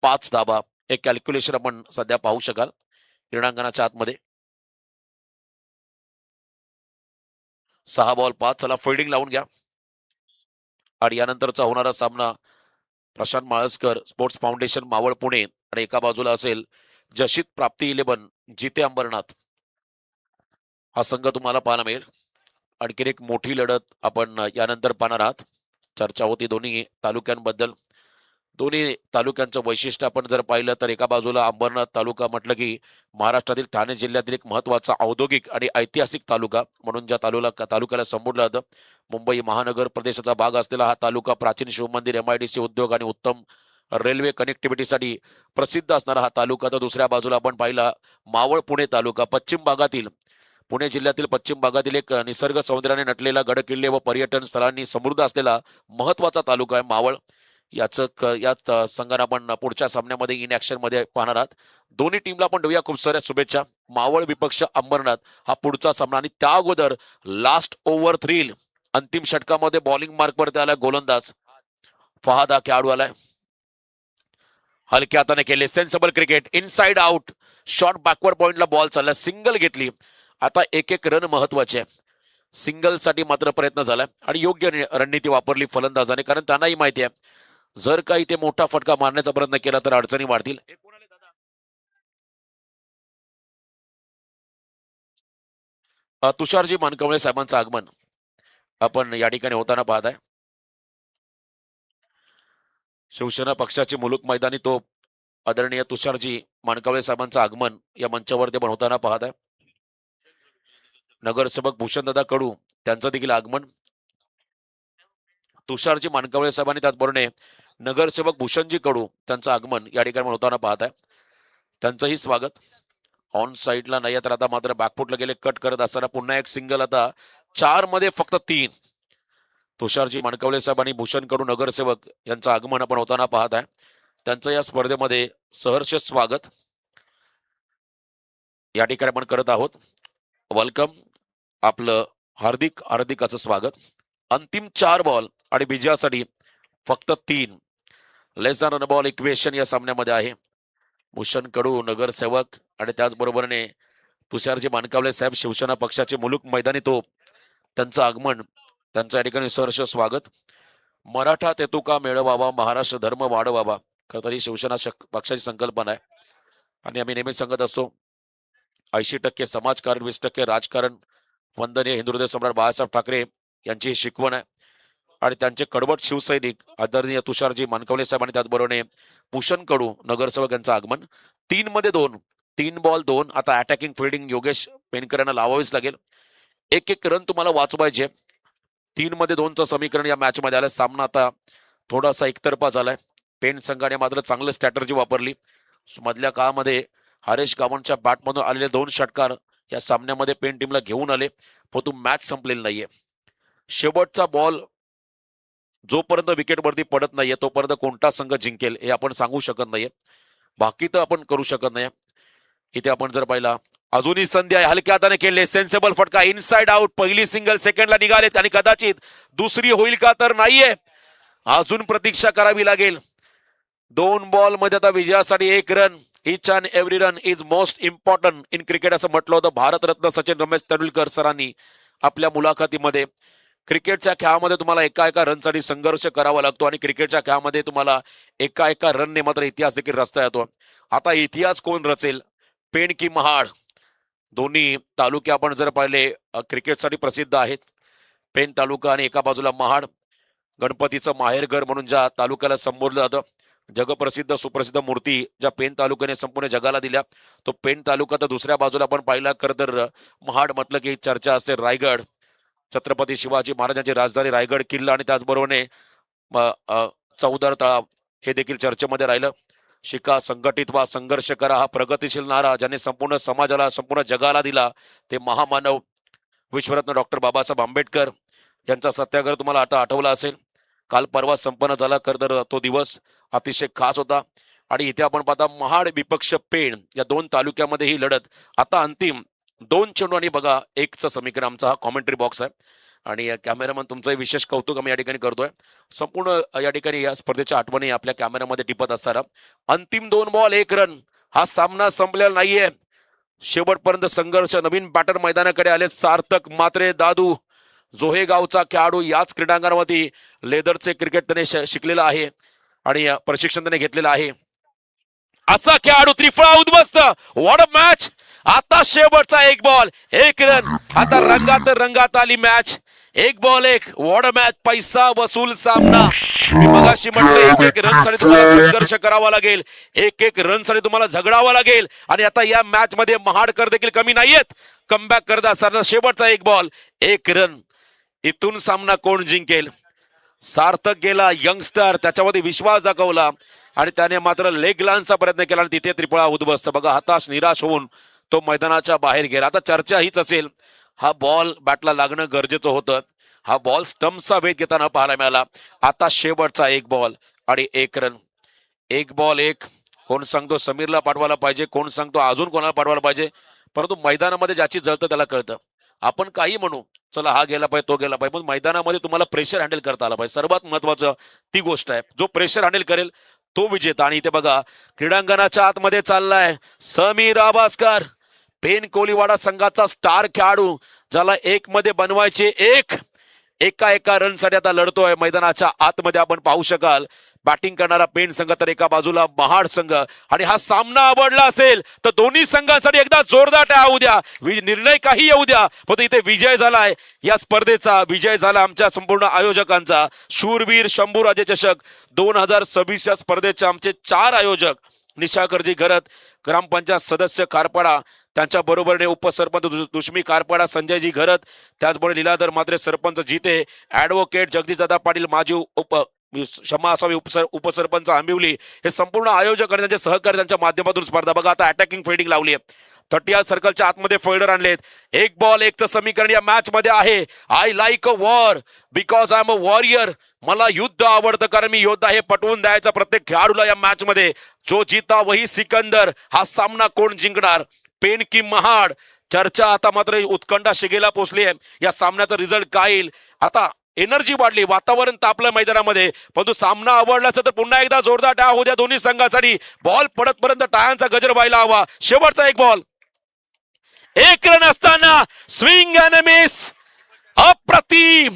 [SPEAKER 3] 5 धाबा. एक कॅल्क्युलेशन आपण सध्या पाहू शकाल क्रीडांगणाच्या आतमध्ये. 6 बॉल 5. चला फिल्डिंग लावून घ्या. आणि यानंतरचा होणारा सामना प्रशांत माळसकर स्पोर्ट्स फाउंडेशन मावळ पुणे आणि एका बाजूला असेल जशीत प्राप्ती 11 जिते अंबरनाथ. हा संघ तुम्हाला पाहायला मिळेल. आणखीन एक मोठी लढत आपण यानंतर पाहणार आहात. चर्चा होती दोन्ही तालुक्यांबद्दल. दोन्ही तालुक्यांचं वैशिष्ट्य आपण जर पाहिलं तर एका बाजूला अंबरनाथ तालुका म्हटलं की महाराष्ट्रातील ठाणे जिल्ह्यातील एक महत्वाचा औद्योगिक आणि ऐतिहासिक तालुका म्हणून ज्या तालुक्याला संबोधलं जातं. मुंबई महानगर प्रदेशाचा भाग असलेला हा तालुका प्राचीन शिवमंदिर, MIDC उद्योग आणि उत्तम रेल्वे कनेक्टिव्हिटीसाठी प्रसिद्ध असणारा हा तालुका. तर दुसऱ्या बाजूला आपण पाहिला मावळ पुणे तालुका, पश्चिम भागातील पुणे जिल्ह्यातील पश्चिम भागातील एक निसर्ग सौंदर्याने नटलेला गडकिल्ले व पर्यटन स्थळांनी समृद्ध असलेला महत्वाचा तालुका आहे मावळ. याच संघानं आपण पुढच्या सामन्यामध्ये इन ऍक्शन मध्ये पाहणार आहात. दोन्ही टीमला आपण देऊया खूप साऱ्या शुभेच्छा. मावळ विपक्ष अंबरनाथ हा पुढचा सामना. आणि त्या अगोदर लास्ट ओव्हर थ्रिल, अंतिम षटकामध्ये बॉलिंग मार्क वरती आला गोलंदाज फहाद हा खेळाडू आलाय. हलक्या हाताने केले sensible cricket, inside out short backward पॉइंटला बॉल चालला, सिंगल घेतली. आता एक रन महत्वाचे आहे. सिंगल साठी मात्र प्रयत्न झाला आणि योग्य रणनीती वापरली फलंदाजाने, कारण त्यांनाही माहिती आहे जर का इथे मोठा फटका मारण्याचा प्रयत्न केला तर अडचणी वाढतील. तुषारजी मानकवळे साहेबांचं आगमन आपण या ठिकाणी होताना पाहत आहे. शिवसेना पक्षाचे मुलुक मैदानी तो आदरणीय तुषारजी मानकवळे साहेबांचं आगमन या मंचावरती पण होताना पाहत आहे. नगरसेवक भूषणदादा कडू त्यांचं देखील आगमन. तुषारजी मानकवळे साहेबांनी त्याचबरोबर नगरसेवक भूषणजी कडू त्यांचं आगमन या ठिकाणी होताना पाहत आहे. त्यांचंही स्वागत. ऑन साईडला नाही तर आता मात्र बॅकफुटला गेले कट करत असताना पुन्हा एक सिंगल. आता 4 मध्ये फक्त 3. तुषारजी मानकवळे साहेब आणि भूषण कडू नगरसेवक यांचं आगमन आपण होताना पाहत आहे. त्यांचं या स्पर्धेमध्ये सहर्ष स्वागत या ठिकाणी आपण करत आहोत. वेलकम, आपलं हार्दिक असं स्वागत. अंतिम 4 बॉल आणि विजयासाठी फक्त 3. लेस दॅन रन बॉल इक्वेशन या सामन्यामध्ये आहे. भूषण कडू नगरसेवक आणि त्याचबरोबरने तुषारजी मानकावले साहेब शिवसेना पक्षाचे मुलुक मैदानी तोप त्यांचं आगमन, त्यांचं या ठिकाणी सहर्ष स्वागत. मराठा तेतुका मेळवावा, महाराष्ट्र धर्म वाढवावा, खरं तर ही शिवसेना पक्षाची संकल्पना आहे आणि आम्ही नेहमीच सांगत असतो 80% समाजकारण, 20% राजकारण. वंदनीय हिंदुहृदय सम्राट बाळासाहेब ठाकरे यांची शिकवण आहे आणि त्यांचे कडवट शिवसैनिक आदरणीय तुषारजी मानकवले साहेब आणि त्याचबरोबर भूषण कडू नगरसेवक यांचं आगमन. 3 मध्ये 2, 3 बॉल 2. आता अटॅकिंग फिल्डिंग योगेश पेनकर यांना लावावीच लागेल. एक रन तुम्हाला वाचवायचे 3-2 चं समीकरण या मॅच मध्ये आलं. सामना आता थोडासा एकतर्फा झालाय. पेन संघाने मात्र चांगलं स्ट्रॅटर्जी वापरली. मधल्या काळामध्ये हरेश गावणच्या बॅटमधून आलेले 2 षटकार या सामन्यामध्ये पेन टीमला घेऊन आले, परंतु मॅच संपलेली नाहीये. शेवटचा बॉल जोपर्यंत विकेटवरती पडत नाहीये तोपर्यंत कोणता संघ जिंकेल हे आपण सांगू शकत नाहीये. बाकी तर आपण करू शकत नाही. इथे आपण जर पाहिला अजूनही संधी आहे. हलक्या हाताने खेळले, सेन्सेबल फटका, इनसाइड आउट. पहिली सिंगल सेकंडला निघालेत आणि कदाचित दुसरी होईल का तर नाहीये. अजून प्रतीक्षा करावी लागेल. 2 बॉल मध्ये आता विजयासाठी 1 run. Each and every run is most important in cricket असं म्हटलं होतं भारतरत्न सचिन रमेश तेंडुलकर सरांनी आपल्या मुलाखतीमध्ये. क्रिकेटच्या खेळामध्ये तुम्हाला एका रनसाठी संघर्ष करावा लागतो आणि क्रिकेटच्या खेळामध्ये तुम्हाला एका रनने मात्र इतिहास देखील रचता येतो. आता इतिहास कोण रचेल, पेण की महाड? दोन्ही तालुके आपण जर पाहिले क्रिकेटसाठी प्रसिद्ध आहेत. पेण तालुका आणि एका बाजूला महाड, गणपतीचं माहेरघर म्हणून ज्या तालुक्याला संबोधलं जातं. जगप्रसिद्ध सुप्रसिद्ध मूर्ती ज्या पेण तालुक्याने संपूर्ण जगाला दिल्या, तो पेण तालुका. तर दुसऱ्या बाजूला आपण पाहिला तर महाड म्हटलं की चर्चा असते रायगड, छत्रपती शिवाजी महाराजांची राजधानी रायगड किल्ला, आणि त्याचबरोबरने चौदार तळाव हे देखील चर्चेमध्ये राहिलं. शिका, संघटित व्हा, संघर्ष करा हा प्रगतिशील नारा ज्याने संपूर्ण समाजाला संपूर्ण जगाला दिला ते महामानव विश्वरत्न डॉक्टर बाबासाहेब आंबेडकर यांचा सत्याग्रह तुम्हाला आता आठवला असेल. काल परवा संपन्न झाला तर तो दिवस अतिशय खास होता. आणि इथे आपण पाहता महाड विपक्ष पेण या 2 तालुक्यामध्ये ही लढत. आता अंतिम 2 चेंडू आणि बघा 1चं समीकरण. आमचा हा कॉमेंट्री बॉक्स आहे आणि कॅमेरामन तुमचंही विशेष कौतुक आम्ही या ठिकाणी करतोय. संपूर्ण या ठिकाणी या स्पर्धेच्या आठवणी आपल्या कॅमेऱ्यामध्ये टिपत असताना अंतिम 2 बॉल 1 रन. हा सामना संपलेला नाहीये. शेवटपर्यंत संघर्ष. नवीन बॅटर मैदानाकडे आले सार्थक मात्रे दादू, जोहेगावचा खेळाडू. याच क्रीडांगणामध्ये लेदरचे क्रिकेट त्याने शिकलेला आहे आणि प्रशिक्षण त्याने घेतलेलं आहे. असा खेळाडू त्रिफळा उद्ध्वस्त. What a match. आता शेवटचा 1 बॉल 1 रन. आता रंगात आली match. 1 ball 1. What a match. पैसा वसूल सामना. मी मगाशी म्हटलं 1 रन साठी तुम्हाला संघर्ष करावा लागेल, 1 रन साठी तुम्हाला झगडावा लागेल. आणि आता या मॅच मध्ये महाडकर देखील कमी नाहीयेत. कमबॅक करत असताना शेवटचा 1 बॉल 1 रन. इथून सामना कोण जिंकेल? सार्थक गेला, यंगस्टर, त्याच्यामध्ये विश्वास दाखवला आणि त्याने मात्र लेग लाईनचा प्रयत्न केला आणि तिथे त्रिफळा उद्ध्वस्त. बघा हताश निराश होऊन तो मैदानाच्या बाहेर गेला. आता चर्चा हीच असेल, हा बॉल बॅटला लागणं गरजेचं होतं. हा बॉल स्टम्पचा वेध घेताना पाहायला मिळाला. आता शेवटचा 1 बॉल आणि 1 रन. 1 बॉल 1. कोण सांगतो समीरला पाठवायला पाहिजे, कोण सांगतो अजून कोणाला पाठवायला पाहिजे, परंतु मैदानामध्ये ज्याची जळतं त्याला कळतं. आपण काही म्हणू, चला हा गेला पाहिजे तो गेला पाहिजे, पण मैदानामध्ये तुम्हाला प्रेशर हँडल करता आला पाहिजे. सर्वात महत्वाचं ती गोष्ट आहे. जो प्रेशर हँडल करेल तो विजेता. आणि इथे बघा क्रीडांगणाच्या आतमध्ये चाललाय समीर आबासकर, पेन कोलीवाडा संघाचा स्टार खेळाडू, ज्याला 1 मध्ये बनवायचे 1. एका रनसाठी आता लढतोय. मैदानाच्या आतमध्ये आपण पाहू शकाल बॅटिंग करणारा पेन संघ तर एका बाजूला महाड संघ. आणि हा सामना आवडला असेल तर दोन्ही संघांसाठी एकदा जोरदार टाळ्या होऊ द्या. निर्णय काही येऊ द्या, पण इथे विजय झालाय. या स्पर्धेचा विजय झाला आमच्या संपूर्ण आयोजकांचा. शूरवीर शंभूराजे चषक 2026 या स्पर्धेचे आमचे 4 आयोजक निशाकरजी घरत, ग्रामपंचायत सदस्य कारपाडा, त्यांच्या बरोबरने उपसरपंच दुष्मी कारपाडा संजयजी घरत, त्याचबरोबर लीलाधर मात्रे सरपंच जिते, ॲडव्होकेट जगदीशदादा पाटील माजी क्षमा असावी उपसरपंच आंबिवली, हे संपूर्ण आयोजक आणि त्यांचे सहकारी त्यांच्या माध्यमातून स्पर्धा. बघा आता अटॅकिंग फिल्डिंग लावली आहे. 30 सर्कलच्या आतमध्ये फोल्डर आणलेत. 1 बॉल 1चं समीकरण या मॅच मध्ये आहे. I like a war because I am a warrior. मला युद्ध आवडतं कारण मी योद्धा. हे पटवून द्यायचा प्रत्येक खेळाडूला या मॅच मध्ये. जो जीता वही सिकंदर. हा सामना कोण जिंकणार, पेन की महाड? चर्चा आता मात्र उत्कंठा शिगेला पोहोचली आहे. या सामन्याचा रिझल्ट काय येईल? आता एनर्जी वाढली, वातावरण तापलं मैदानामध्ये, परंतु सामना आवडला तर पुन्हा एकदा जोरदार टाळ्या होऊ द्या दोन्ही संघासाठी. बॉल पडतपर्यंत टाळ्यांचा गजर व्हायला हवा. शेवटचा 1 बॉल 1 रन असताना स्विंग अँड मिस. अप्रतिम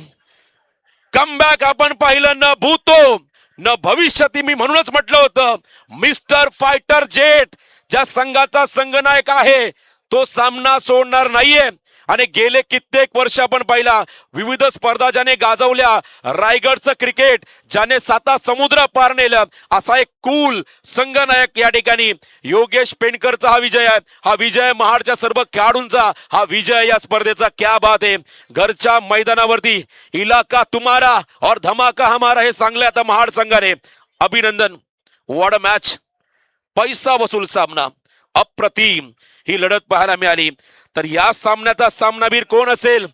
[SPEAKER 3] कमबॅक आपण पाहिलं. न भूतो न भविष्यती. मी म्हणूनच म्हटलं होतं मिस्टर फायटर जेट ज्या संघाचा संघनायक आहे तो सामना सोडणार नाहीये. आणि गेले कित्येक वर्ष आपण पाहिला विविध स्पर्धा ज्याने गाजवल्या, रायगडचं क्रिकेट ज्याने 7 समुद्र पार नेलं, असा एक कूल संघनायक या ठिकाणी योगेश पेंडकरचा हा विजय आहे. हा विजय महाडच्या सर्व खेळाडूंचा हा विजय या स्पर्धेचा. क्या बात आहे. घरच्या मैदानावरती इलाका तुम्हारा और धमाका हमारा हे सांगले आता महाड संघाने. अभिनंदन. What a match. पैसा वसूल सामना. अप्रतिम ही लढत पाहायला मिळाली. तर या सामन्याचा सामनावीर कोण असेल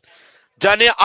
[SPEAKER 3] ज्याने